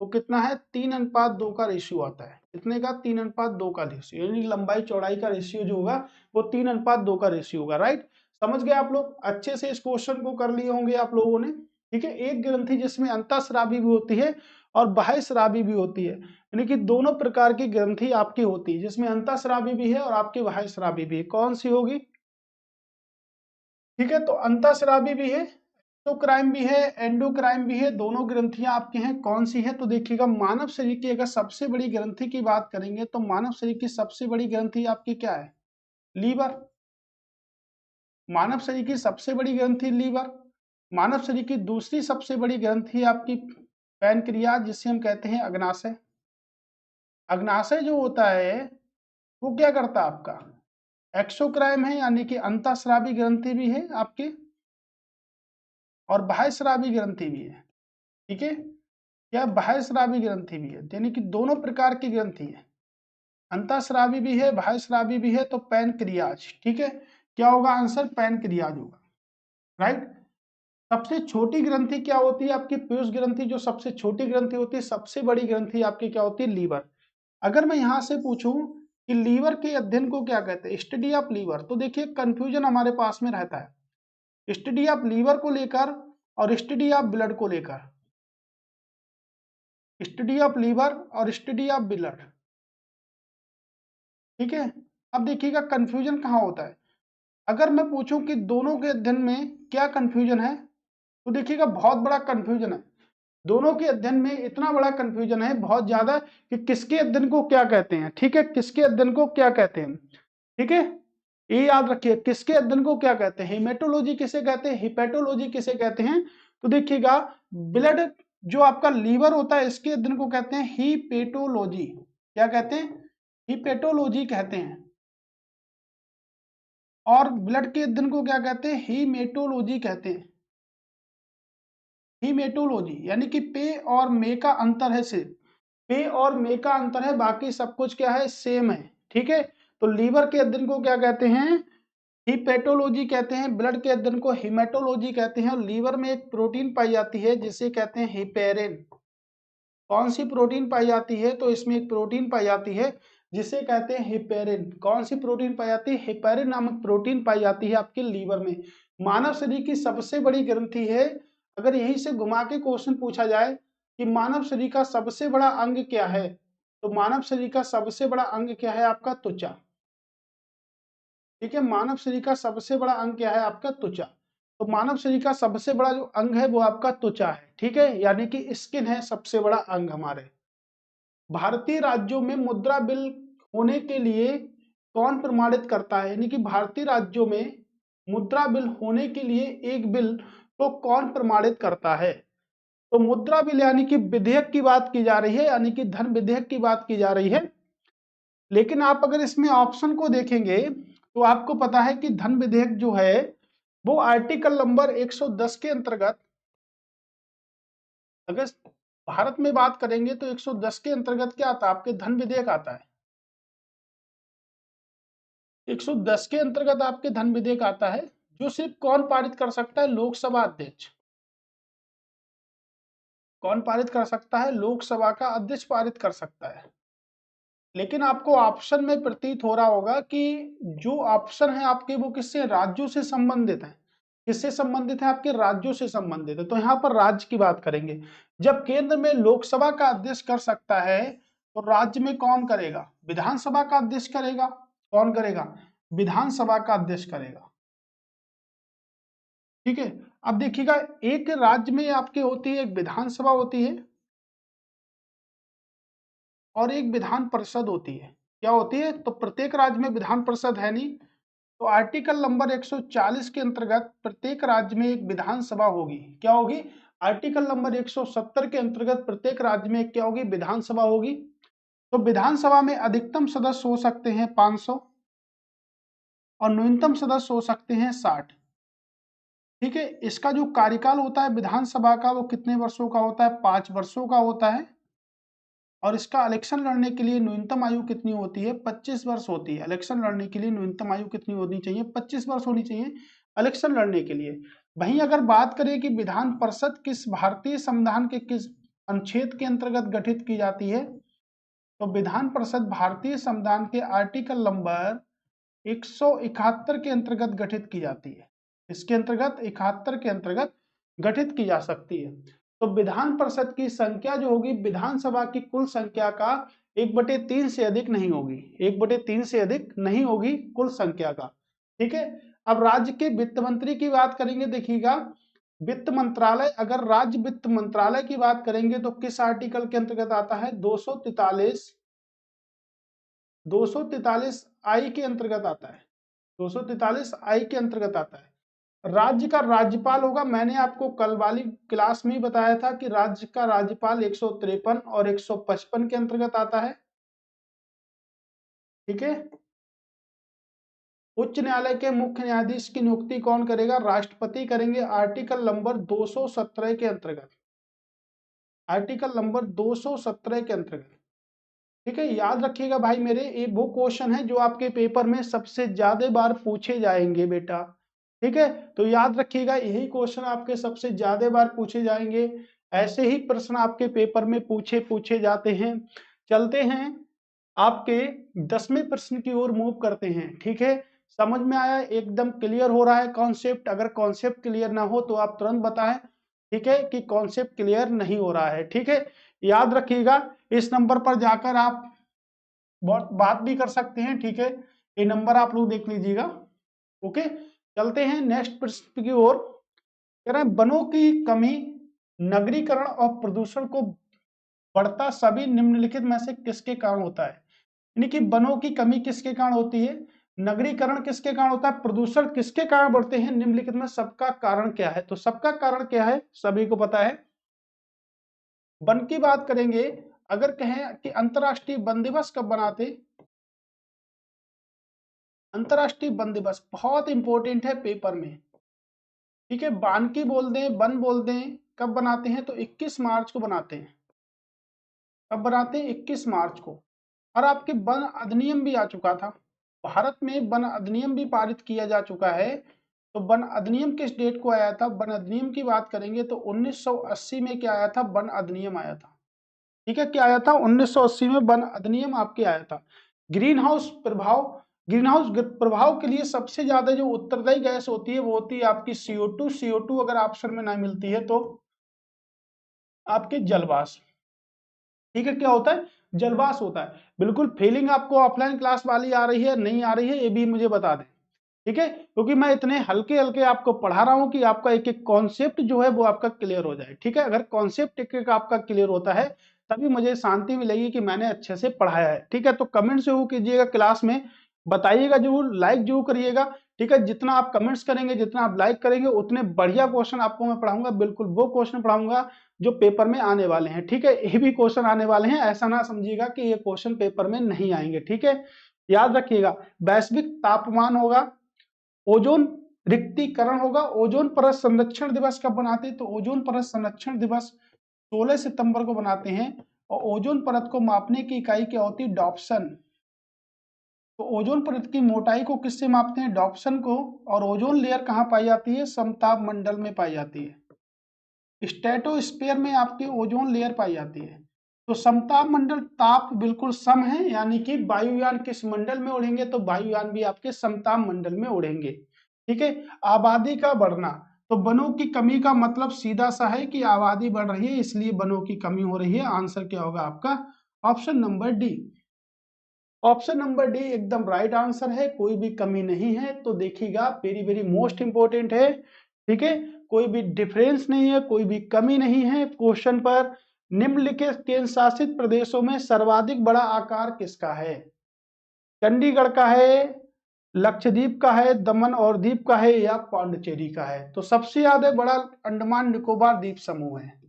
वो कितना है 3:2 का रेशियो आता है। कितने का 3:2 का रेशियो, यानी लंबाई चौड़ाई का रेशियो जो होगा वो 3:2 का रेशियो होगा। राइट, समझ गए आप लोग, अच्छे से इस क्वेश्चन को कर लिए होंगे आप लोगों ने। ठीक है, एक ग्रंथि जिसमें अंतःस्रावी भी होती है और बाह्यस्रावी भी होती है, यानी कि दोनों प्रकार की ग्रंथि आपकी होती है, जिसमें अंतःस्रावी भी है और आपकी बाह्यस्रावी भी है। कौन सी होगी? ठीक है, तो अंतःस्रावी भी है, एक्सोक्राइन भी है, एंडोक्राइन भी है, दोनों ग्रंथियां आपके हैं। कौन सी है? तो देखिएगा, मानव शरीर की अगर सबसे बड़ी ग्रंथि की बात करेंगे तो मानव शरीर की सबसे बड़ी ग्रंथि आपकी क्या है? लीवर। मानव शरीर की सबसे बड़ी ग्रंथि लीवर। मानव शरीर की दूसरी सबसे बड़ी ग्रंथि आपकी पैनक्रियाज, जिसे हम कहते हैं अग्नाशय। अग्नाशय जो होता है वो क्या करता है आपका? एक्सोक्राइन है, यानी कि अंतःस्रावी ग्रंथि भी है आपकी और बाह्यस्रावी ग्रंथि भी है। ठीक है, या बाह्यस्रावी ग्रंथि भी है, यानी कि दोनों प्रकार की ग्रंथि है, अंतःस्रावी भी है बाह्यस्रावी भी है। तो पैनक्रियाज, ठीक है, क्या होगा आंसर? पैनक्रियाज होगा। राइट, सबसे छोटी ग्रंथि क्या होती है आपकी? पीयूष ग्रंथि जो सबसे छोटी ग्रंथि होती है। सबसे बड़ी ग्रंथि आपकी क्या होती है? लीवर। अगर मैं यहां से पूछूं कि लीवर के अध्ययन को क्या कहते हैं, स्टडी ऑफ लीवर, तो देखिए कंफ्यूजन हमारे पास में रहता है स्टडी ऑफ लीवर को लेकर और स्टडी ऑफ ब्लड को लेकर। स्टडी ऑफ लीवर और स्टडी ऑफ ब्लड, ठीक है। अब देखिएगा कंफ्यूजन कहाँ होता है। अगर मैं पूछूं कि दोनों के अध्ययन में क्या कंफ्यूजन है, तो देखिएगा बहुत बड़ा कंफ्यूजन है। दोनों के अध्ययन में इतना बड़ा कंफ्यूजन है, बहुत ज्यादा, कि किसके अध्ययन को क्या कहते हैं। ठीक है, किसके अध्ययन को क्या कहते हैं। ठीक है, ये याद रखिए, किसके अध्ययन को क्या कहते हैं। हिमेटोलॉजी किसे कहते हैं, हिपेटोलॉजी किसे कहते हैं। तो देखिएगा, ब्लड जो आपका लीवर होता है इसके अध्ययन को कहते हैं हिपेटोलॉजी। क्या कहते हैं? हिपेटोलॉजी कहते हैं। और ब्लड के अध्ययन को क्या कहते हैं? हीमेटोलॉजी कहते हैं। हीमेटोलॉजी, यानी कि पे और मे का अंतर है, सिर्फ पे और मे का अंतर है, बाकी सब कुछ क्या है? सेम है। ठीक है, तो लीवर के अध्ययन को क्या कहते हैं? हिपेटोलॉजी कहते हैं। ब्लड के अध्ययन को हिमेटोलॉजी कहते हैं। और लीवर में एक प्रोटीन पाई जाती है जिसे कहते हैं हिपेरिन। कौन सी प्रोटीन पाई जाती है? तो इसमें एक प्रोटीन पाई जाती है जिसे कहते हैं हिपेरिन। कौन सी प्रोटीन पाई जाती है? हिपेरिन नामक प्रोटीन पाई जाती है आपके लीवर में। मानव शरीर की सबसे बड़ी ग्रंथि है। अगर यहीं से घुमा के क्वेश्चन पूछा जाए कि मानव शरीर का सबसे बड़ा अंग क्या है, तो मानव शरीर का सबसे बड़ा अंग क्या है? आपका त्वचा। ठीक है, मानव शरीर का सबसे बड़ा अंग क्या है? आपका त्वचा। तो मानव शरीर का सबसे बड़ा जो अंग है वो आपका त्वचा है। ठीक है, यानी कि स्किन है सबसे बड़ा अंग हमारे। भारतीय राज्यों में मुद्रा बिल होने के लिए कौन प्रमाणित करता है, यानी कि भारतीय राज्यों में मुद्रा बिल होने के लिए एक बिल को कौन प्रमाणित करता है। तो मुद्रा बिल यानी कि विधेयक की बात की जा रही है, यानी कि धन विधेयक की बात की जा रही है। लेकिन आप अगर इसमें ऑप्शन को देखेंगे तो आपको पता है कि धन विधेयक जो है वो आर्टिकल नंबर 110 के अंतर्गत, अगर भारत में बात करेंगे तो 110 के अंतर्गत क्या आता है? आपके धन विधेयक आता है। 110 के अंतर्गत आपके धन विधेयक आता है, जो सिर्फ कौन पारित कर सकता है? लोकसभा अध्यक्ष। कौन पारित कर सकता है? लोकसभा का अध्यक्ष पारित कर सकता है। लेकिन आपको ऑप्शन में प्रतीत हो रहा होगा कि जो ऑप्शन है आपके वो किससे? राज्यों से संबंधित है। किससे संबंधित है? आपके राज्यों से संबंधित है। तो यहाँ पर राज्य की बात करेंगे। जब केंद्र में लोकसभा का अध्यक्ष कर सकता है तो राज्य में कौन करेगा? विधानसभा का अध्यक्ष करेगा। कौन करेगा? विधानसभा का अध्यक्ष करेगा। ठीक है, अब देखिएगा, एक राज्य में आपके होती है, एक विधानसभा होती है और एक विधान परिषद होती है। क्या होती है? तो प्रत्येक राज्य में विधान परिषद है नहीं, तो आर्टिकल नंबर 140 के अंतर्गत प्रत्येक राज्य में एक विधानसभा होगी। क्या होगी? आर्टिकल नंबर 170 के अंतर्गत प्रत्येक राज्य में क्या होगी? विधानसभा होगी। तो विधानसभा में अधिकतम सदस्य हो सकते हैं 500 और न्यूनतम सदस्य हो सकते हैं 60। ठीक है, इसका जो कार्यकाल होता है विधानसभा का वो कितने वर्षों का होता है? 5 वर्षों का होता है। और इसका इलेक्शन लड़ने के लिए न्यूनतम आयु कितनी होती है? 25 वर्ष होती है। इलेक्शन लड़ने के लिए न्यूनतम आयु कितनी होनी चाहिए? 25 वर्ष होनी चाहिए इलेक्शन लड़ने के लिए। वहीं अगर बात करें कि विधान परिषद किस भारतीय संविधान के किस अनुच्छेद के अंतर्गत गठित की जाती है? तो विधान परिषद भारतीय संविधान के आर्टिकल नंबर 171 के अंतर्गत गठित की जाती है। इसके अंतर्गत 71 के अंतर्गत गठित की जा सकती है। तो विधान परिषद की संख्या जो होगी विधानसभा की कुल संख्या का 1/3 से अधिक नहीं होगी, 1/3 से अधिक नहीं होगी कुल संख्या का। ठीक है। अब राज्य के वित्त मंत्री की बात करेंगे, देखिएगा वित्त मंत्रालय, अगर राज्य वित्त मंत्रालय की बात करेंगे तो किस आर्टिकल के अंतर्गत आता है? 243 आई के अंतर्गत आता है, 243 आई के अंतर्गत आता है। राज्य का राज्यपाल होगा, मैंने आपको कल वाली क्लास में ही बताया था कि राज्य का राज्यपाल 153 और 155 के अंतर्गत आता है। ठीक है। उच्च न्यायालय के मुख्य न्यायाधीश की नियुक्ति कौन करेगा? राष्ट्रपति करेंगे, आर्टिकल नंबर 217 के अंतर्गत, आर्टिकल नंबर 217 के अंतर्गत। ठीक है, याद रखिएगा भाई मेरे, ये वो क्वेश्चन है जो आपके पेपर में सबसे ज्यादा बार पूछे जाएंगे बेटा। ठीक है, तो याद रखिएगा यही क्वेश्चन आपके सबसे ज्यादा बार पूछे जाएंगे, ऐसे ही प्रश्न आपके पेपर में पूछे जाते हैं। चलते हैं आपके 10वें प्रश्न की ओर मूव करते हैं। ठीक है, समझ में आया? एकदम क्लियर हो रहा है कॉन्सेप्ट? अगर कॉन्सेप्ट क्लियर ना हो तो आप तुरंत बताएं, ठीक है, कि कॉन्सेप्ट क्लियर नहीं हो रहा है। ठीक है, याद रखिएगा इस नंबर पर जाकर आप बात भी कर सकते हैं। ठीक है, ये नंबर आप लोग देख लीजिएगा। ओके, चलते हैं नेक्स्ट प्रश्न की ओर। कह रहे हैं वनों की कमी नगरीकरण और प्रदूषण को बढ़ता सभी निम्नलिखित में से किसके कारण होता है? यानी कि वनों की कमी किसके कारण होती है, नगरीकरण किसके कारण होता है, प्रदूषण किसके कारण बढ़ते हैं, निम्नलिखित में सबका कारण क्या है? तो सबका कारण क्या है सभी को पता है। वन की बात करेंगे, अगर कहें कि अंतरराष्ट्रीय वन दिवस कब बनाते? अंतरराष्ट्रीय वन दिवस बहुत इंपॉर्टेंट है पेपर में। ठीक है, वानकी बोल दें, वन बोल दें, कब बनाते हैं? तो 21 मार्च को बनाते हैं। कब बनाते हैं? 21 मार्च को। और आपके वन अधिनियम भी आ चुका था, भारत में वन अधिनियम भी पारित किया जा चुका है। तो वन अधिनियम किस डेट को आया था? वन अधिनियम की बात करेंगे तो 1980 में क्या आया था? वन अधिनियम आया था। ठीक है, क्या आया था? 1980 में वन अधिनियम आपके आया था। ग्रीन हाउस प्रभाव, ग्रीन हाउस प्रभाव के लिए सबसे ज्यादा जो उत्तरदायी गैस होती है वो होती है आपकी CO2। CO2 अगर ऑप्शन में ना मिलती है तो आपके जलवाष्प। ठीक है, क्या होता है? जलवाष्प होता है। बिल्कुल फीलिंग आपको ऑफलाइन क्लास वाली आ रही है, नहीं आ रही है, ये भी मुझे बता दें। ठीक है, क्योंकि मैं इतने हल्के हल्के आपको पढ़ा रहा हूं कि आपका एक एक कॉन्सेप्ट जो है वो आपका क्लियर हो जाए। ठीक है, अगर कॉन्सेप्ट एक एक आपका क्लियर होता है तभी मुझे शांति मिलेगी कि मैंने अच्छे से पढ़ाया है। ठीक है, तो कमेंट जरूर कीजिएगा क्लास में, बताइएगा जरूर, लाइक जरूर करिएगा। ठीक है, जितना आप कमेंट्स करेंगे, जितना आप लाइक करेंगे, उतने बढ़िया क्वेश्चन आपको मैं पढ़ाऊंगा। बिल्कुल वो क्वेश्चन पढ़ाऊंगा जो पेपर में आने वाले हैं। ठीक है, ये भी क्वेश्चन आने वाले हैं, ऐसा ना समझिएगा कि ये क्वेश्चन पेपर में नहीं आएंगे। ठीक है, याद रखिएगा वैश्विक तापमान होगा, ओजोन रिक्तीकरण होगा। ओजोन परत संरक्षण दिवस कब बनाते हैं? तो ओजोन परत संरक्षण दिवस 16 सितंबर को बनाते हैं। और ओजोन परत को मापने की इकाई क्या होती है? डॉप्सन। तो ओजोन परत की मोटाई को किससे मापते हैं? डॉप्सन को। और ओजोन लेयर कहाँ पाई जाती है? समताप मंडल में पाई जाती है। स्ट्रेटोस्फीयर में आपकी ओजोन लेयर पाई जाती है। तो समताप मंडल ताप बिल्कुल सम है, यानी कि वायुयान किस मंडल में उड़ेंगे? तो वायुयान भी आपके समताप मंडल में उड़ेंगे। ठीक है, आबादी का बढ़ना, तो वनों की कमी का मतलब सीधा सा है कि आबादी बढ़ रही है इसलिए वनों की कमी हो रही है। आंसर क्या होगा आपका? Option number D. Option number D एकदम राइट आंसर है, कोई भी कमी नहीं है। तो देखिएगा वेरी वेरी मोस्ट इंपोर्टेंट है। ठीक है, कोई भी डिफरेंस नहीं है, कोई भी कमी नहीं है क्वेश्चन पर। निम्नलिखित केंद्र शासित प्रदेशों में सर्वाधिक बड़ा आकार किसका है? चंडीगढ़ का है, लक्षद्वीप का है, दमन और दीप का है, या पांडिचेरी का है? तो सबसे ज्यादा बड़ा अंडमान निकोबार द्वीप समूह है।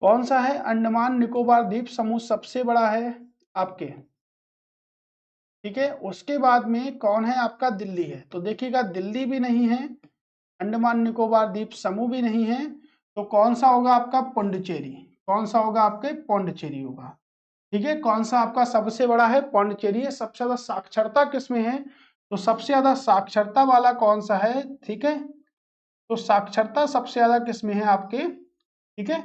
कौन सा है? अंडमान निकोबार द्वीप समूह सबसे बड़ा है आपके। ठीक है, उसके बाद में कौन है आपका? दिल्ली है। तो देखिएगा दिल्ली भी नहीं है, अंडमान निकोबार द्वीप समूह भी नहीं है, तो कौन सा होगा आपका? पौंडीचेरी। कौन सा होगा आपके? पौंडीचेरी होगा। ठीक है, कौन सा आपका सबसे बड़ा है? पौंडीचेरी है। सबसे ज्यादा साक्षरता किसमें है? तो सबसे ज्यादा साक्षरता वाला कौन सा है? ठीक है, तो साक्षरता सबसे ज्यादा किसमें है आपके? ठीक है।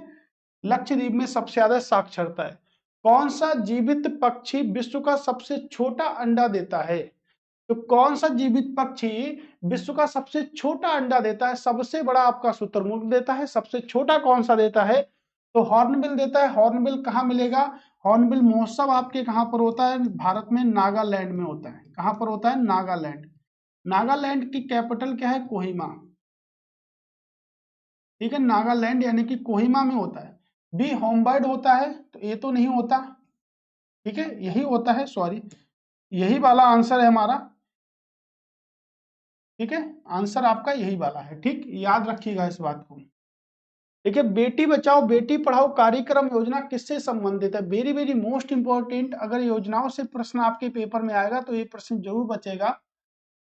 लक्षद्वीप में सबसे ज्यादा साक्षरता है। कौन सा जीवित पक्षी विश्व का सबसे छोटा अंडा देता है? तो कौन सा जीवित पक्षी विश्व का सबसे छोटा अंडा देता है? सबसे बड़ा आपका शुतुरमुर्ग देता है, सबसे छोटा कौन सा देता है? तो हॉर्नबिल देता है। हॉर्नबिल कहाँ मिलेगा? हॉर्नबिल महोत्सव आपके कहाँ पर होता है? भारत में नागालैंड में होता है। कहाँ पर होता है? नागालैंड। नागालैंड की कैपिटल क्या है? कोहिमा। ठीक है, नागालैंड यानी कि कोहिमा में होता है। बी होमबर्ड होता है, तो ये तो नहीं होता। ठीक है, यही होता है, सॉरी, यही वाला आंसर है हमारा। ठीक है, आंसर आपका यही वाला है। ठीक, याद रखिएगा इस बात को। ठीक है, बेटी बचाओ बेटी पढ़ाओ कार्यक्रम योजना किससे संबंधित है? Very very most important. अगर योजनाओं से प्रश्न आपके पेपर में आएगा तो ये प्रश्न जरूर बचेगा।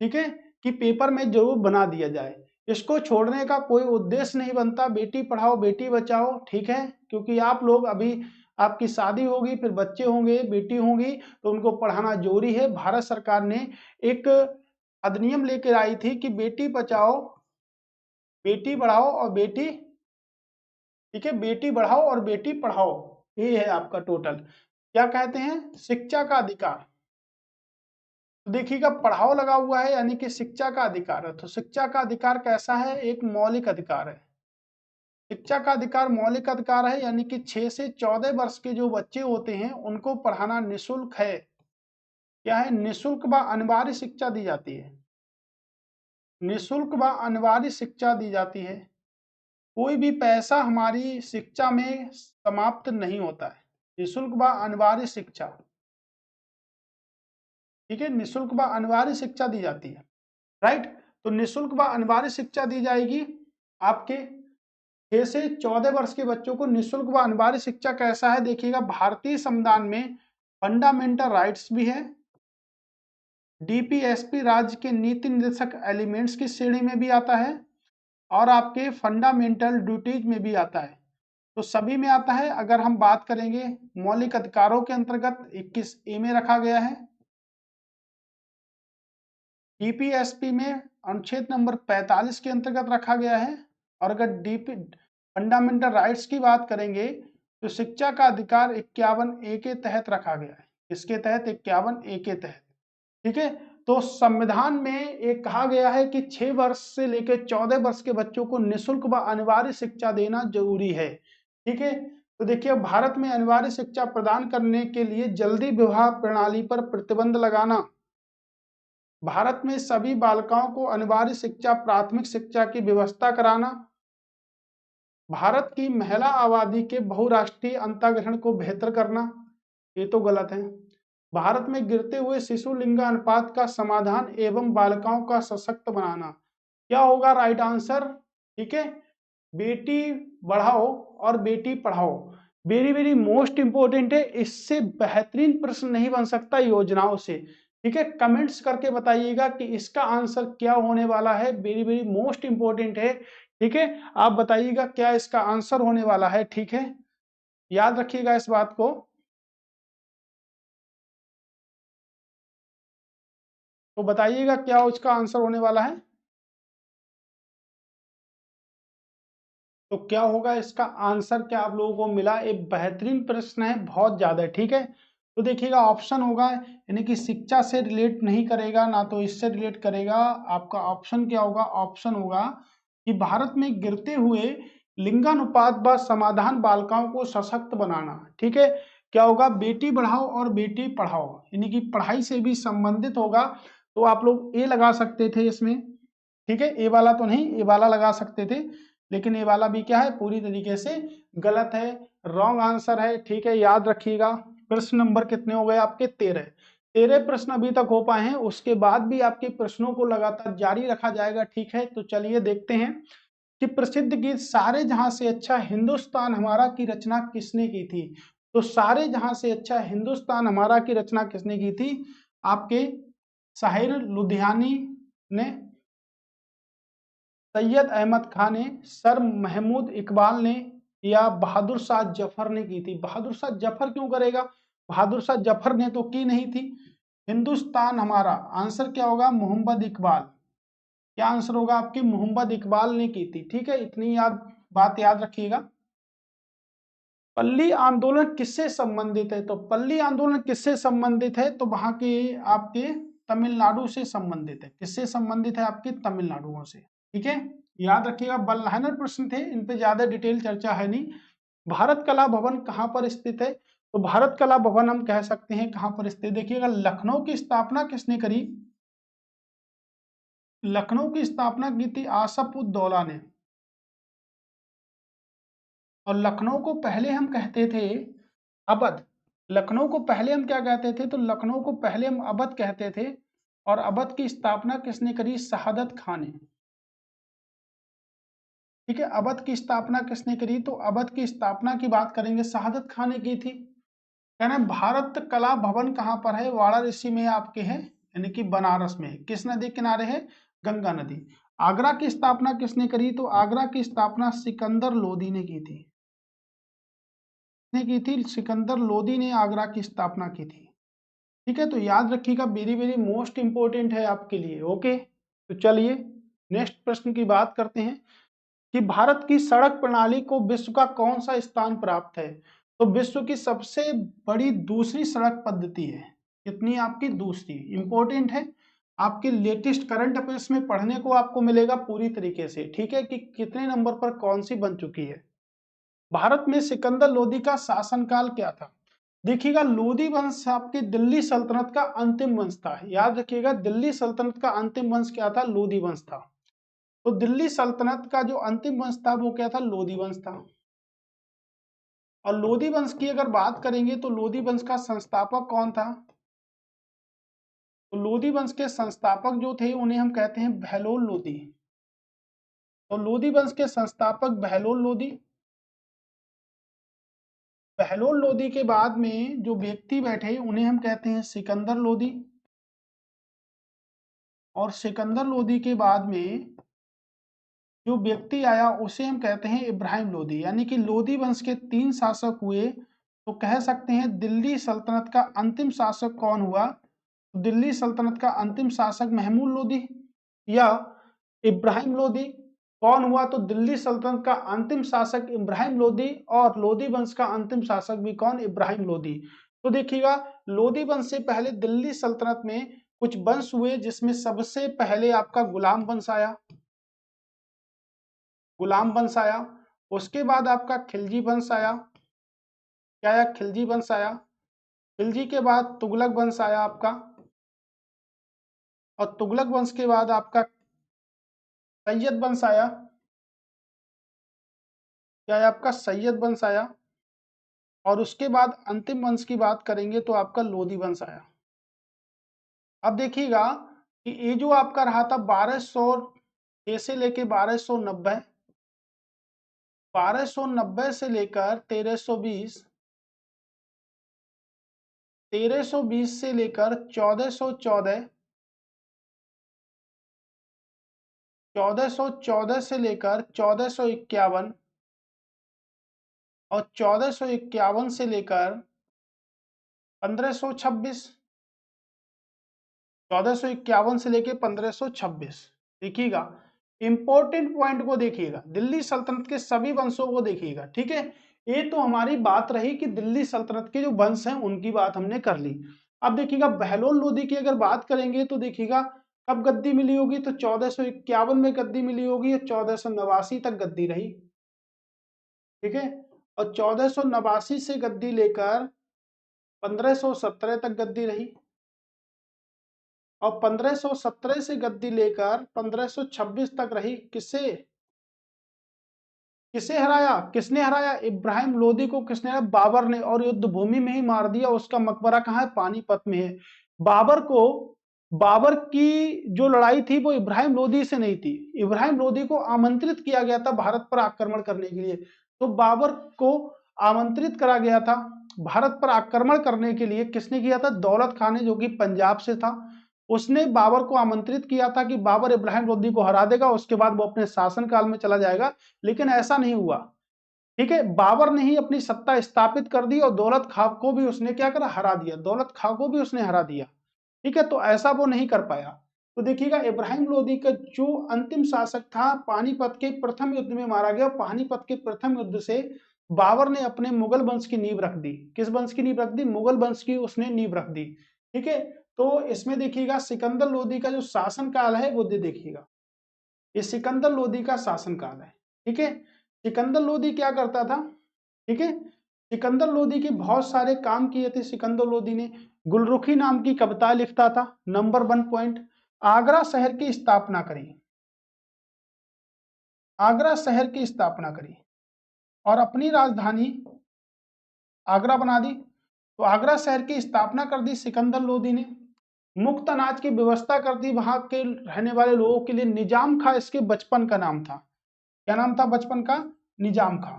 ठीक है, कि पेपर में जरूर बना दिया जाए। इसको छोड़ने का कोई उद्देश्य नहीं बनता। बेटी पढ़ाओ बेटी बचाओ, ठीक है, क्योंकि आप लोग अभी, आपकी शादी होगी, फिर बच्चे होंगे, बेटी होंगी, तो उनको पढ़ाना जरूरी है। भारत सरकार ने एक अधिनियम लेकर आई थी कि बेटी बचाओ बेटी बढ़ाओ और बेटी, ठीक है, बेटी बढ़ाओ और बेटी पढ़ाओ। ये है आपका टोटल, क्या कहते हैं, शिक्षा का अधिकार। तो देखिएगा पढ़ाओ लगा हुआ है यानी कि शिक्षा का अधिकार है। तो शिक्षा का अधिकार कैसा है? एक मौलिक अधिकार है। शिक्षा का अधिकार मौलिक अधिकार है, यानी कि 6 से 14 वर्ष के जो बच्चे होते हैं उनको पढ़ाना निःशुल्क है। क्या है? निःशुल्क व अनिवार्य शिक्षा दी जाती है। निःशुल्क व अनिवार्य शिक्षा दी जाती है। कोई भी पैसा हमारी शिक्षा में समाप्त नहीं होता है। निःशुल्क व अनिवार्य शिक्षा, ठीक है, निःशुल्क व अनिवार्य शिक्षा दी जाती है। राइट, तो निःशुल्क व अनिवार्य शिक्षा दी जाएगी आपके 6 से 14 वर्ष के बच्चों को। निःशुल्क व अनिवार्य शिक्षा कैसा है? देखिएगा, भारतीय संविधान में फंडामेंटल राइट्स भी है। डीपीएसपी राज्य के नीति निर्देशक एलिमेंट्स की श्रेणी में भी आता है, और आपके फंडामेंटल ड्यूटीज में भी आता है। तो सभी में आता है। अगर हम बात करेंगे मौलिक अधिकारों के अंतर्गत 21A में रखा गया है। डीपीएसपी में अनुच्छेद नंबर 45 के अंतर्गत रखा गया है। और अगर डीपी फंडामेंटल राइट्स की बात करेंगे तो शिक्षा का अधिकार 51A के तहत रखा गया है। इसके तहत 51A के तहत। ठीक है, तो संविधान में एक कहा गया है कि 6 वर्ष से लेकर 14 वर्ष के बच्चों को निःशुल्क व अनिवार्य शिक्षा देना जरूरी है। ठीक है, तो देखिए भारत में अनिवार्य शिक्षा प्रदान करने के लिए जल्दी विवाह प्रणाली पर प्रतिबंध लगाना, भारत में सभी बालिकाओं को अनिवार्य शिक्षा प्राथमिक शिक्षा की व्यवस्था कराना, भारत की महिला आबादी के बहुराष्ट्रीय अंतःग्रहण को बेहतर करना, ये तो गलत है। भारत में गिरते हुए शिशु लिंगानुपात का समाधान एवं बालिकाओं का सशक्त बनाना। क्या होगा राइट आंसर? ठीक है, बेटी बढ़ाओ और Beti Padhao. Very very most important है। इससे बेहतरीन प्रश्न नहीं बन सकता योजनाओं से। ठीक है, कमेंट्स करके बताइएगा कि इसका आंसर क्या होने वाला है। वेरी वेरी मोस्ट इंपोर्टेंट है। ठीक है, आप बताइएगा क्या इसका आंसर होने वाला है। ठीक है, याद रखिएगा इस बात को। तो बताइएगा क्या उसका आंसर होने वाला है। तो क्या होगा इसका आंसर? क्या आप लोगों को मिला? एक बेहतरीन प्रश्न है, बहुत ज्यादा। ठीक है, तो देखिएगा ऑप्शन होगा, यानी कि शिक्षा से रिलेट नहीं करेगा, ना तो इससे रिलेट करेगा। आपका ऑप्शन क्या होगा? ऑप्शन होगा कि भारत में गिरते हुए लिंगानुपात व समाधान बालिकाओं को सशक्त बनाना। ठीक है, क्या होगा? बेटी बढ़ाओ और बेटी पढ़ाओ, यानी कि पढ़ाई से भी संबंधित होगा। तो आप लोग ए लगा सकते थे इसमें। ठीक है, ए वाला तो नहीं, ए वाला लगा सकते थे, लेकिन ये वाला भी क्या है? पूरी तरीके से गलत है, रॉन्ग आंसर है। ठीक है, याद रखिएगा। प्रश्न नंबर कितने हो गए आपके? 13। 13 प्रश्न अभी तक हो पाए हैं, उसके बाद भी आपके प्रश्नों को लगातार जारी रखा जाएगा। ठीक है, तो चलिए देखते हैं कि प्रसिद्ध गीत सारे जहां से अच्छा हिंदुस्तान हमारा की रचना किसने की थी? तो सारे जहां से अच्छा हिंदुस्तान हमारा की रचना किसने की थी? आपके शाहिर लुधियानी ने, सैयद अहमद खान ने, सर महमूद इकबाल ने, या बहादुर शाह जफर ने की थी? बहादुर शाह जफर क्यों करेगा? बहादुर शाह जफर ने तो की नहीं थी। हिंदुस्तान हमारा, आंसर क्या होगा? मोहम्मद इकबाल। क्या आंसर होगा आपके? मोहम्मद इकबाल ने की थी। ठीक है, इतनी बात याद रखिएगा। पल्ली आंदोलन किससे संबंधित है? तो पल्ली आंदोलन किससे संबंधित है? तो वहां के आपके तमिलनाडु से संबंधित है। किससे संबंधित है? आपके तमिलनाडुओं से। ठीक है, याद रखिएगा, बल प्रश्न थे, इन पे ज्यादा डिटेल चर्चा है नहीं। भारत कला भवन कहाँ पर स्थित है? तो भारत कला भवन हम कह सकते हैं कहाँ पर स्थित, देखिएगा लखनऊ की स्थापना किसने करी? लखनऊ की स्थापना की थी आसफ उद दौला ने। और लखनऊ को पहले हम कहते थे अवध। लखनऊ को पहले हम क्या कहते थे? तो लखनऊ को पहले हम अवध कहते थे। और अवध की स्थापना किसने करी? शहादत खान ने। ठीक है, अवध की स्थापना किसने करी? तो अवध की स्थापना की बात करेंगे, शहादत खान ने की थी। कहना भारत कला भवन कहाँ पर है? वाराणसी में आपके है, यानी कि बनारस में है। किस नदी किनारे है? गंगा नदी। आगरा की स्थापना किसने करी? तो आगरा की स्थापना सिकंदर लोदी ने की थी। की थी सिकंदर लोदी ने आगरा की स्थापना की थी। ठीक है, तो याद रखिएगा, वेरी वेरी मोस्ट इंपोर्टेंट है आपके लिए। ओके, तो चलिए नेक्स्ट प्रश्न की बात करते हैं कि भारत की सड़क प्रणाली को विश्व का कौन सा स्थान प्राप्त है? तो विश्व की सबसे बड़ी दूसरी सड़क पद्धति है। कितनी? आपकी दूसरी। इंपॉर्टेंट है, आपके लेटेस्ट करंट अफेयर्स में पढ़ने को आपको मिलेगा पूरी तरीके से। ठीक है, कि कितने नंबर पर कौन सी बन चुकी है। भारत में सिकंदर लोदी का शासनकाल क्या था? देखिएगा, लोदी वंश आपकी दिल्ली सल्तनत का अंतिम वंश था। याद रखिएगा, दिल्ली सल्तनत का अंतिम वंश क्या था? लोदी वंश था। तो दिल्ली सल्तनत का जो अंतिम वंश था वो क्या था? लोदी वंश था। और लोदी वंश की अगर बात करेंगे तो लोदी वंश का संस्थापक कौन था? तो लोदी वंश के संस्थापक जो थे उन्हें हम कहते हैं बहलोल लोदी। तो लोदी वंश के संस्थापक बहलोल लोदी। बहलोल लोदी के बाद में जो व्यक्ति बैठे उन्हें हम कहते हैं सिकंदर लोदी। और सिकंदर लोदी के बाद में जो व्यक्ति आया उसे हम कहते हैं इब्राहिम लोदी। यानी कि लोदी वंश के 3 शासक हुए। तो कह सकते हैं दिल्ली सल्तनत का अंतिम शासक कौन हुआ? दिल्ली सल्तनत का अंतिम शासक महमूद लोदी या इब्राहिम लोदी। कौन हुआ? तो दिल्ली सल्तनत का अंतिम शासक इब्राहिम लोदी, और लोदी वंश का अंतिम शासक भी कौन? इब्राहिम लोदी। तो देखिएगा, लोदी वंश से पहले दिल्ली सल्तनत में कुछ वंश हुए, जिसमें सबसे पहले आपका गुलाम वंश आया। गुलाम वंश आया। उसके बाद आपका खिलजी वंश आया। क्या आया? खिलजी वंश आया। खिलजी के बाद तुगलक वंश आया आपका। और तुगलक वंश के बाद आपका सैयद वंश आया। क्या है? आपका सैयद वंश आया। और उसके बाद अंतिम वंश की बात करेंगे तो आपका लोदी वंश आया। अब देखिएगा कि ये जो आपका रहा था 1200 से लेके 1290, 1290 से लेकर 1320, 1320 से लेकर 1414, 1414 से लेकर 1451, और 1451 से लेकर 1526, 1451 से लेकर 1526। देखिएगा, इंपॉर्टेंट पॉइंट को देखिएगा, दिल्ली सल्तनत के सभी वंशों को देखिएगा। ठीक है, ये तो हमारी बात रही कि दिल्ली सल्तनत के जो वंश हैं उनकी बात हमने कर ली। अब देखिएगा, बहलोल लोदी की अगर बात करेंगे तो देखिएगा कब गद्दी मिली होगी? तो 1451 में गद्दी मिली होगी, और 1489 तक गद्दी रही। ठीक है, और 1489 से गद्दी लेकर 1517 तक गद्दी रही। और 1517 से गद्दी लेकर 1526 तक रही। किससे? किसे हराया? किसने हराया? इब्राहिम लोदी को किसने हराया? बाबर ने। और युद्ध भूमि में ही मार दिया। उसका मकबरा कहाँ है? पानीपत में है। बाबर को, बाबर की जो लड़ाई थी वो इब्राहिम लोदी से नहीं थी। इब्राहिम लोदी को आमंत्रित किया गया था भारत पर आक्रमण करने के लिए। तो बाबर को आमंत्रित करा गया था भारत पर आक्रमण करने के लिए। किसने किया था? दौलत खान ने, जो कि पंजाब से था। उसने बाबर को आमंत्रित किया था कि बाबर इब्राहिम लोदी को हरा देगा, उसके बाद वो अपने शासनकाल में चला जाएगा। लेकिन ऐसा नहीं हुआ। ठीक है, बाबर ने ही अपनी सत्ता स्थापित कर दी, और दौलत खां को भी उसने क्या करा? हरा दिया। दौलत खां को भी उसने हरा दिया। ठीक है, तो ऐसा वो नहीं कर पाया। तो देखिएगा, इब्राहिम लोदी का जो अंतिम शासक था, पानीपत के प्रथम युद्ध में मारा गया। पानीपत के प्रथम युद्ध से बाबर ने अपने मुगल वंश की नींव रख दी। किस वंश की नींव रख दी? मुगल वंश की उसने नींव रख दी। ठीक है, तो इसमें देखिएगा सिकंदर लोदी का जो शासन काल है वो देखिएगा, ये सिकंदर लोदी का शासन काल है। ठीक है, सिकंदर लोदी क्या करता था? ठीक है, सिकंदर लोदी के बहुत सारे काम किए थे सिकंदर लोदी ने। गुलरुखी नाम की कविता लिखता था। नंबर 1 पॉइंट, आगरा शहर की स्थापना करी। आगरा शहर की स्थापना करी और अपनी राजधानी आगरा बना दी। तो आगरा शहर की स्थापना कर दी सिकंदर लोदी ने। मुफ्त अनाज की व्यवस्था कर दी वहां के रहने वाले लोगों के लिए। निजाम खां इसके बचपन का नाम था। क्या नाम था बचपन का? निजाम खां।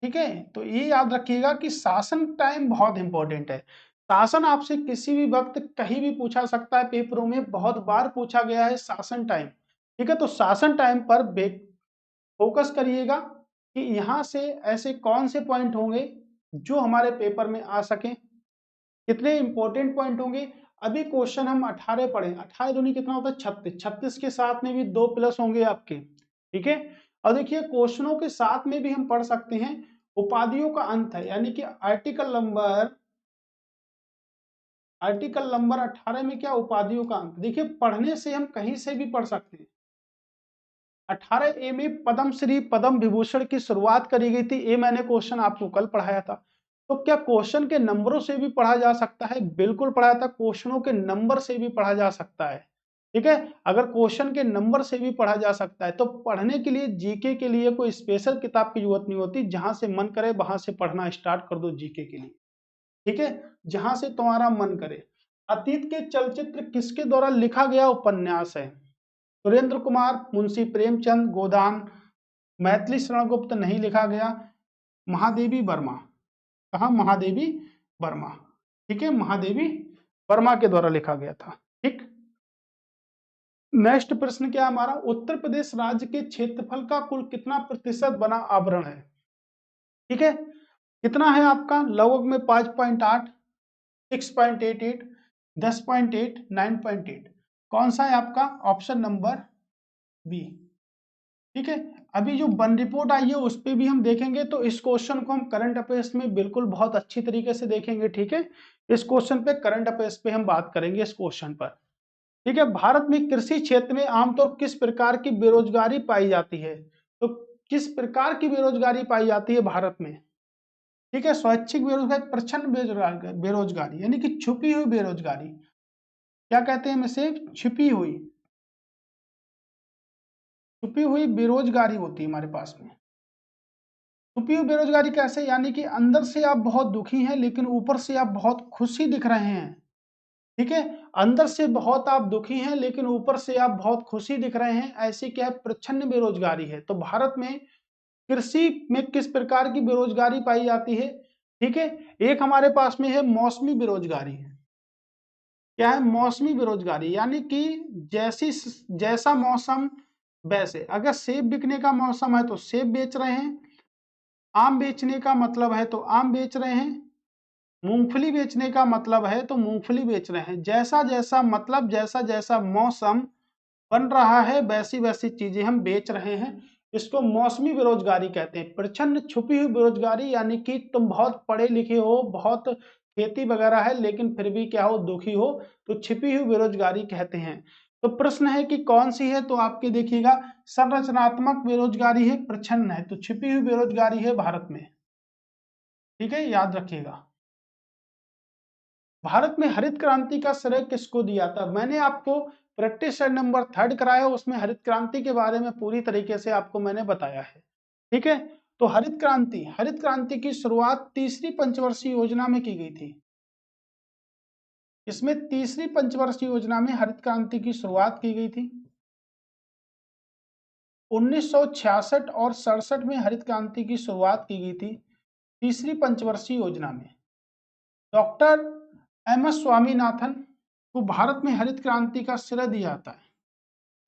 ठीक है, तो ये याद रखिएगा कि शासन टाइम बहुत इंपॉर्टेंट है। शासन आपसे किसी भी वक्त कहीं भी पूछा सकता है, पेपरों में बहुत बार पूछा गया है शासन टाइम। ठीक है, तो शासन टाइम पर फोकस करिएगा कि यहाँ से ऐसे कौन से पॉइंट होंगे जो हमारे पेपर में आ सके। कितने इंपॉर्टेंट पॉइंट होंगे? अभी क्वेश्चन हम 18 पढ़े, 18 दूनी कितना होता है? 36। 36 के साथ में भी 2 प्लस होंगे आपके। ठीक है, और देखिए क्वेश्चनों के साथ में भी हम पढ़ सकते हैं उपाधियों का अंत है, यानी कि आर्टिकल नंबर 18 में क्या? उपाधियों का अंत। देखिए पढ़ने से हम कहीं से भी पढ़ सकते हैं। 18A में पद्म श्री पद्म विभूषण की शुरुआत करी गई थी। ये मैंने क्वेश्चन आपको कल पढ़ाया था। तो क्या क्वेश्चन के नंबरों से भी पढ़ा जा सकता है? बिल्कुल पढ़ाया था, क्वेश्चनों के नंबर से भी पढ़ा जा सकता है। ठीक है, अगर क्वेश्चन के नंबर से भी पढ़ा जा सकता है तो पढ़ने के लिए जीके के लिए कोई स्पेशल किताब की जरूरत नहीं होती। जहां से मन करे वहां से पढ़ना स्टार्ट कर दो जीके के लिए। ठीक है, जहां से तुम्हारा मन करे। अतीत के चलचित्र किसके द्वारा लिखा गया उपन्यास है? सुरेंद्र कुमार, मुंशी प्रेमचंद, गोदान, मैथिली शरण गुप्त। नहीं लिखा गया। महादेवी वर्मा। कहा? महादेवी वर्मा। ठीक है, महादेवी वर्मा के द्वारा लिखा गया था। ठीक, नेक्स्ट प्रश्न क्या हमारा? उत्तर प्रदेश राज्य के क्षेत्रफल का कुल कितना प्रतिशत बना आवरण है? ठीक है, कितना है आपका? लगभग में 5.8, 6.88, 10.8, 9.8। कौन सा है आपका? Option number B. ठीक है, अभी जो वन रिपोर्ट आई है उस पर भी हम देखेंगे। तो इस क्वेश्चन को हम करंट अफेयर्स में बिल्कुल बहुत अच्छी तरीके से देखेंगे। ठीक है, इस क्वेश्चन पे करंट अफेयर्स पे हम बात करेंगे इस क्वेश्चन पर। ठीक है, भारत में कृषि क्षेत्र में आमतौर किस प्रकार की बेरोजगारी पाई जाती है? तो किस प्रकार की बेरोजगारी पाई जाती है भारत में? ठीक है, स्वैच्छिक बेरोजगारी, प्रच्छन्न बेरोजगारी, यानी कि छुपी हुई बेरोजगारी। क्या कहते हैं इसे? छिपी हुई, छुपी हुई बेरोजगारी होती है हमारे पास में। छुपी हुई बेरोजगारी कैसे? यानी कि अंदर से आप बहुत दुखी हैं लेकिन ऊपर से आप बहुत खुशी दिख रहे हैं। ठीक है, अंदर से बहुत आप दुखी हैं लेकिन ऊपर से आप बहुत खुशी दिख रहे हैं, ऐसी क्या है? प्रच्छन्न बेरोजगारी है। तो भारत में कृषि में किस प्रकार की बेरोजगारी पाई जाती है? ठीक है, एक हमारे पास में है मौसमी बेरोजगारी। क्या है? मौसमी बेरोजगारी, यानी कि जैसा मौसम वैसे। अगर सेब बिकने का मौसम है तो सेब बेच रहे हैं, आम बेचने का मतलब है तो आम बेच रहे हैं, मूंगफली बेचने का मतलब है तो मूंगफली बेच रहे हैं। जैसा जैसा मतलब जैसा जैसा मौसम बन रहा है वैसी वैसी चीजें हम बेच रहे हैं। इसको मौसमी बेरोजगारी कहते हैं। प्रच्छन्न छुपी हुई बेरोजगारी, यानी कि तुम बहुत पढ़े लिखे हो, बहुत खेती वगैरह है लेकिन फिर भी क्या हो? दुखी हो, तो छिपी हुई बेरोजगारी कहते हैं। तो प्रश्न है कि कौन सी है? तो आपके देखिएगा संरचनात्मक बेरोजगारी है, प्रच्छन्न है, तो छिपी हुई बेरोजगारी है भारत में। ठीक है, याद रखिएगा। भारत में हरित क्रांति का श्रेय किसको दिया था? मैंने आपको प्रैक्टिस सेट नंबर 3 कराया, उसमें हरित क्रांति के बारे में पूरी तरीके से आपको मैंने बताया है। ठीक है, तो हरित क्रांति की शुरुआत तीसरी पंचवर्षीय योजना में की गई थी। इसमें तीसरी पंचवर्षीय योजना में हरित क्रांति की शुरुआत की गई थी। 1966 और 67 में हरित क्रांति की शुरुआत की गई थी तीसरी पंचवर्षीय योजना में। डॉक्टर एम एस स्वामीनाथन को भारत में हरित क्रांति का श्रेय दिया जाता है।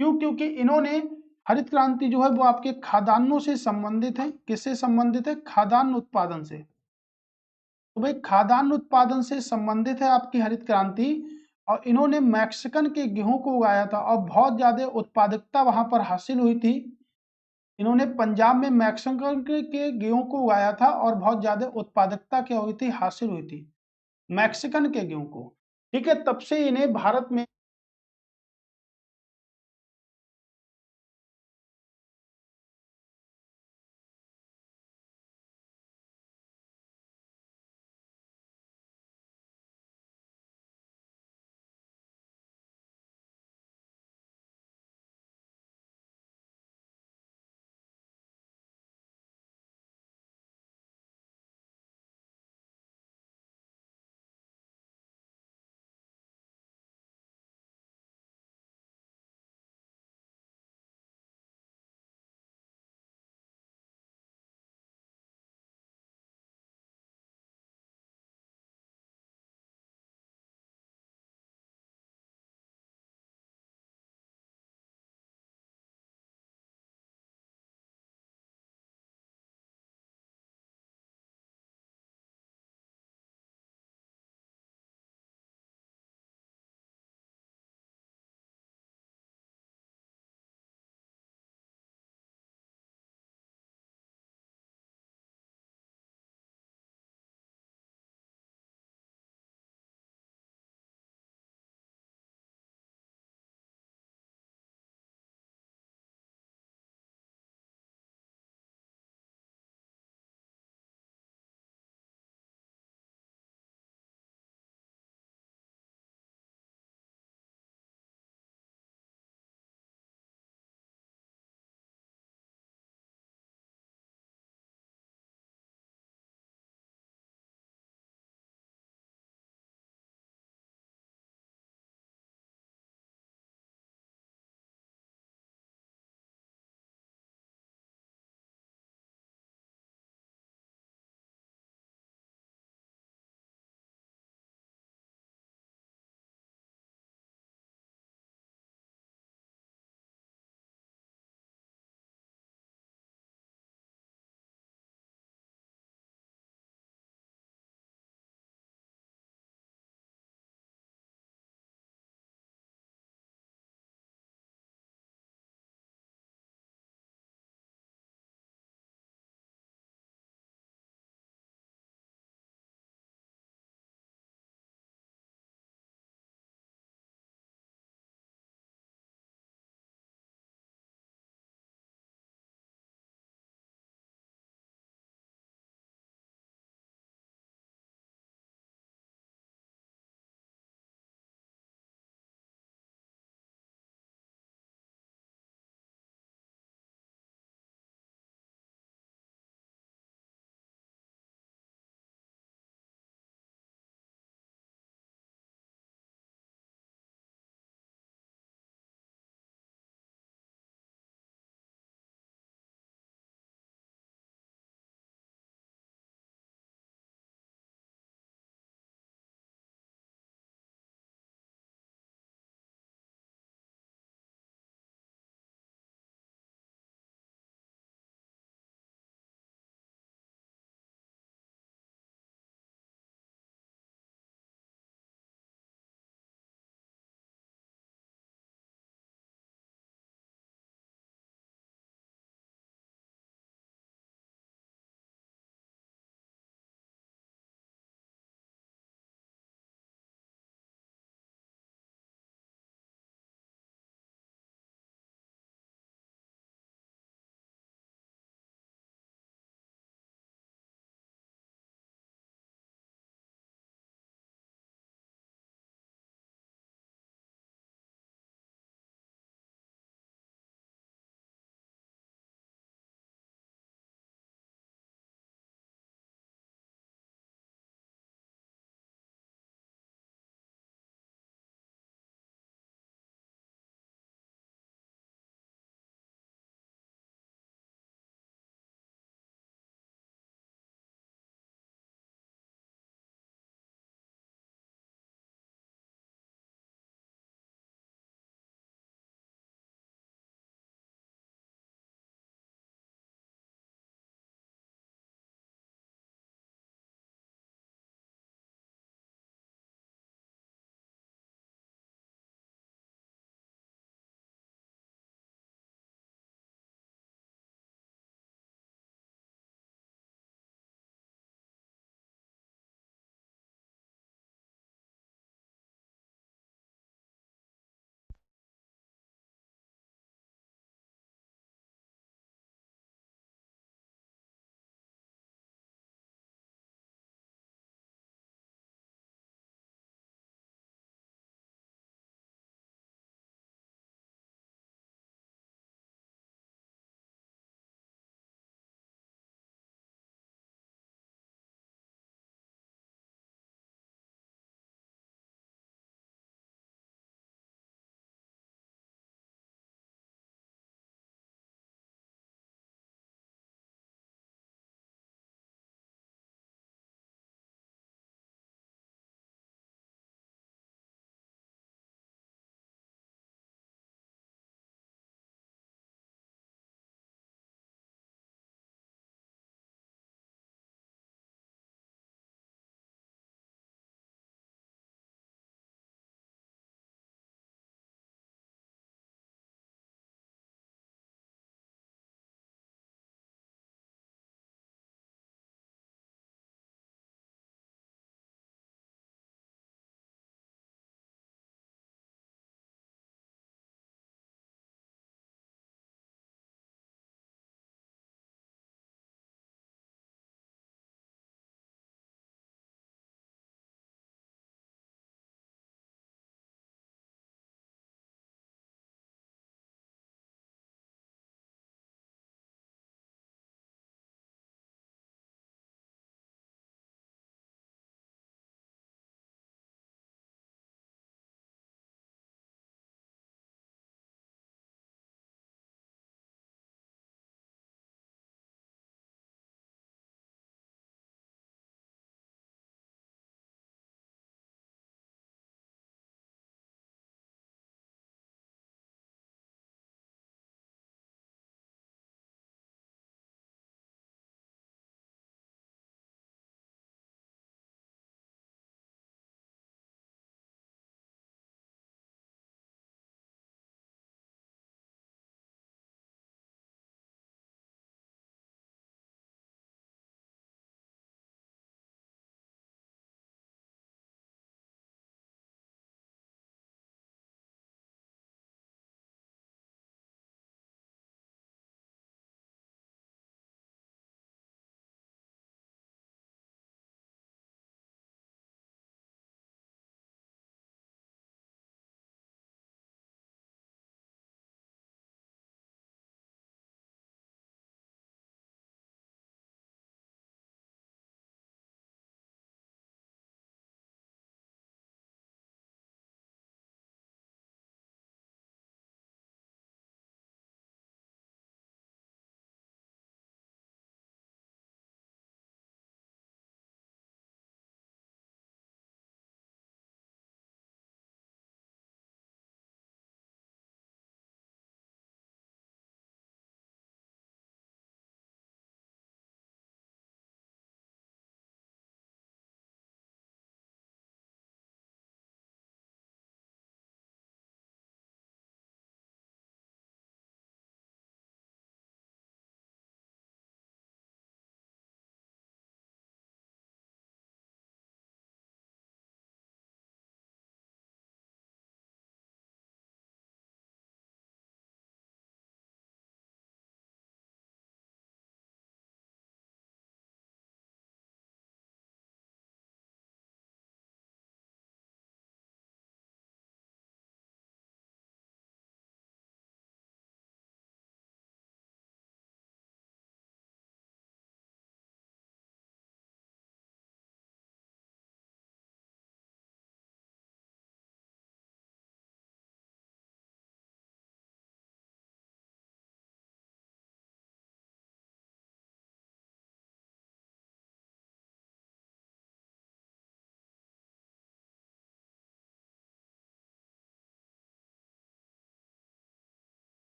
क्यों? क्योंकि इन्होंने हरित क्रांति जो है वो आपके खाद्यान्नों से संबंधित है। किससे संबंधित है? खाद्यान्न उत्पादन से। तो भाई खाद्यान्न उत्पादन से संबंधित है आपकी हरित क्रांति। और इन्होंने मैक्सिकन के गेहूं को उगाया था और बहुत ज्यादा उत्पादकता वहां पर हासिल हुई थी। इन्होंने पंजाब में मैक्सिकन के गेहूं को उगाया था और बहुत ज्यादा उत्पादकता क्या हुई थी, हासिल हुई थी मैक्सिकन के गेहूं को। ठीक है, तब से इन्हें भारत में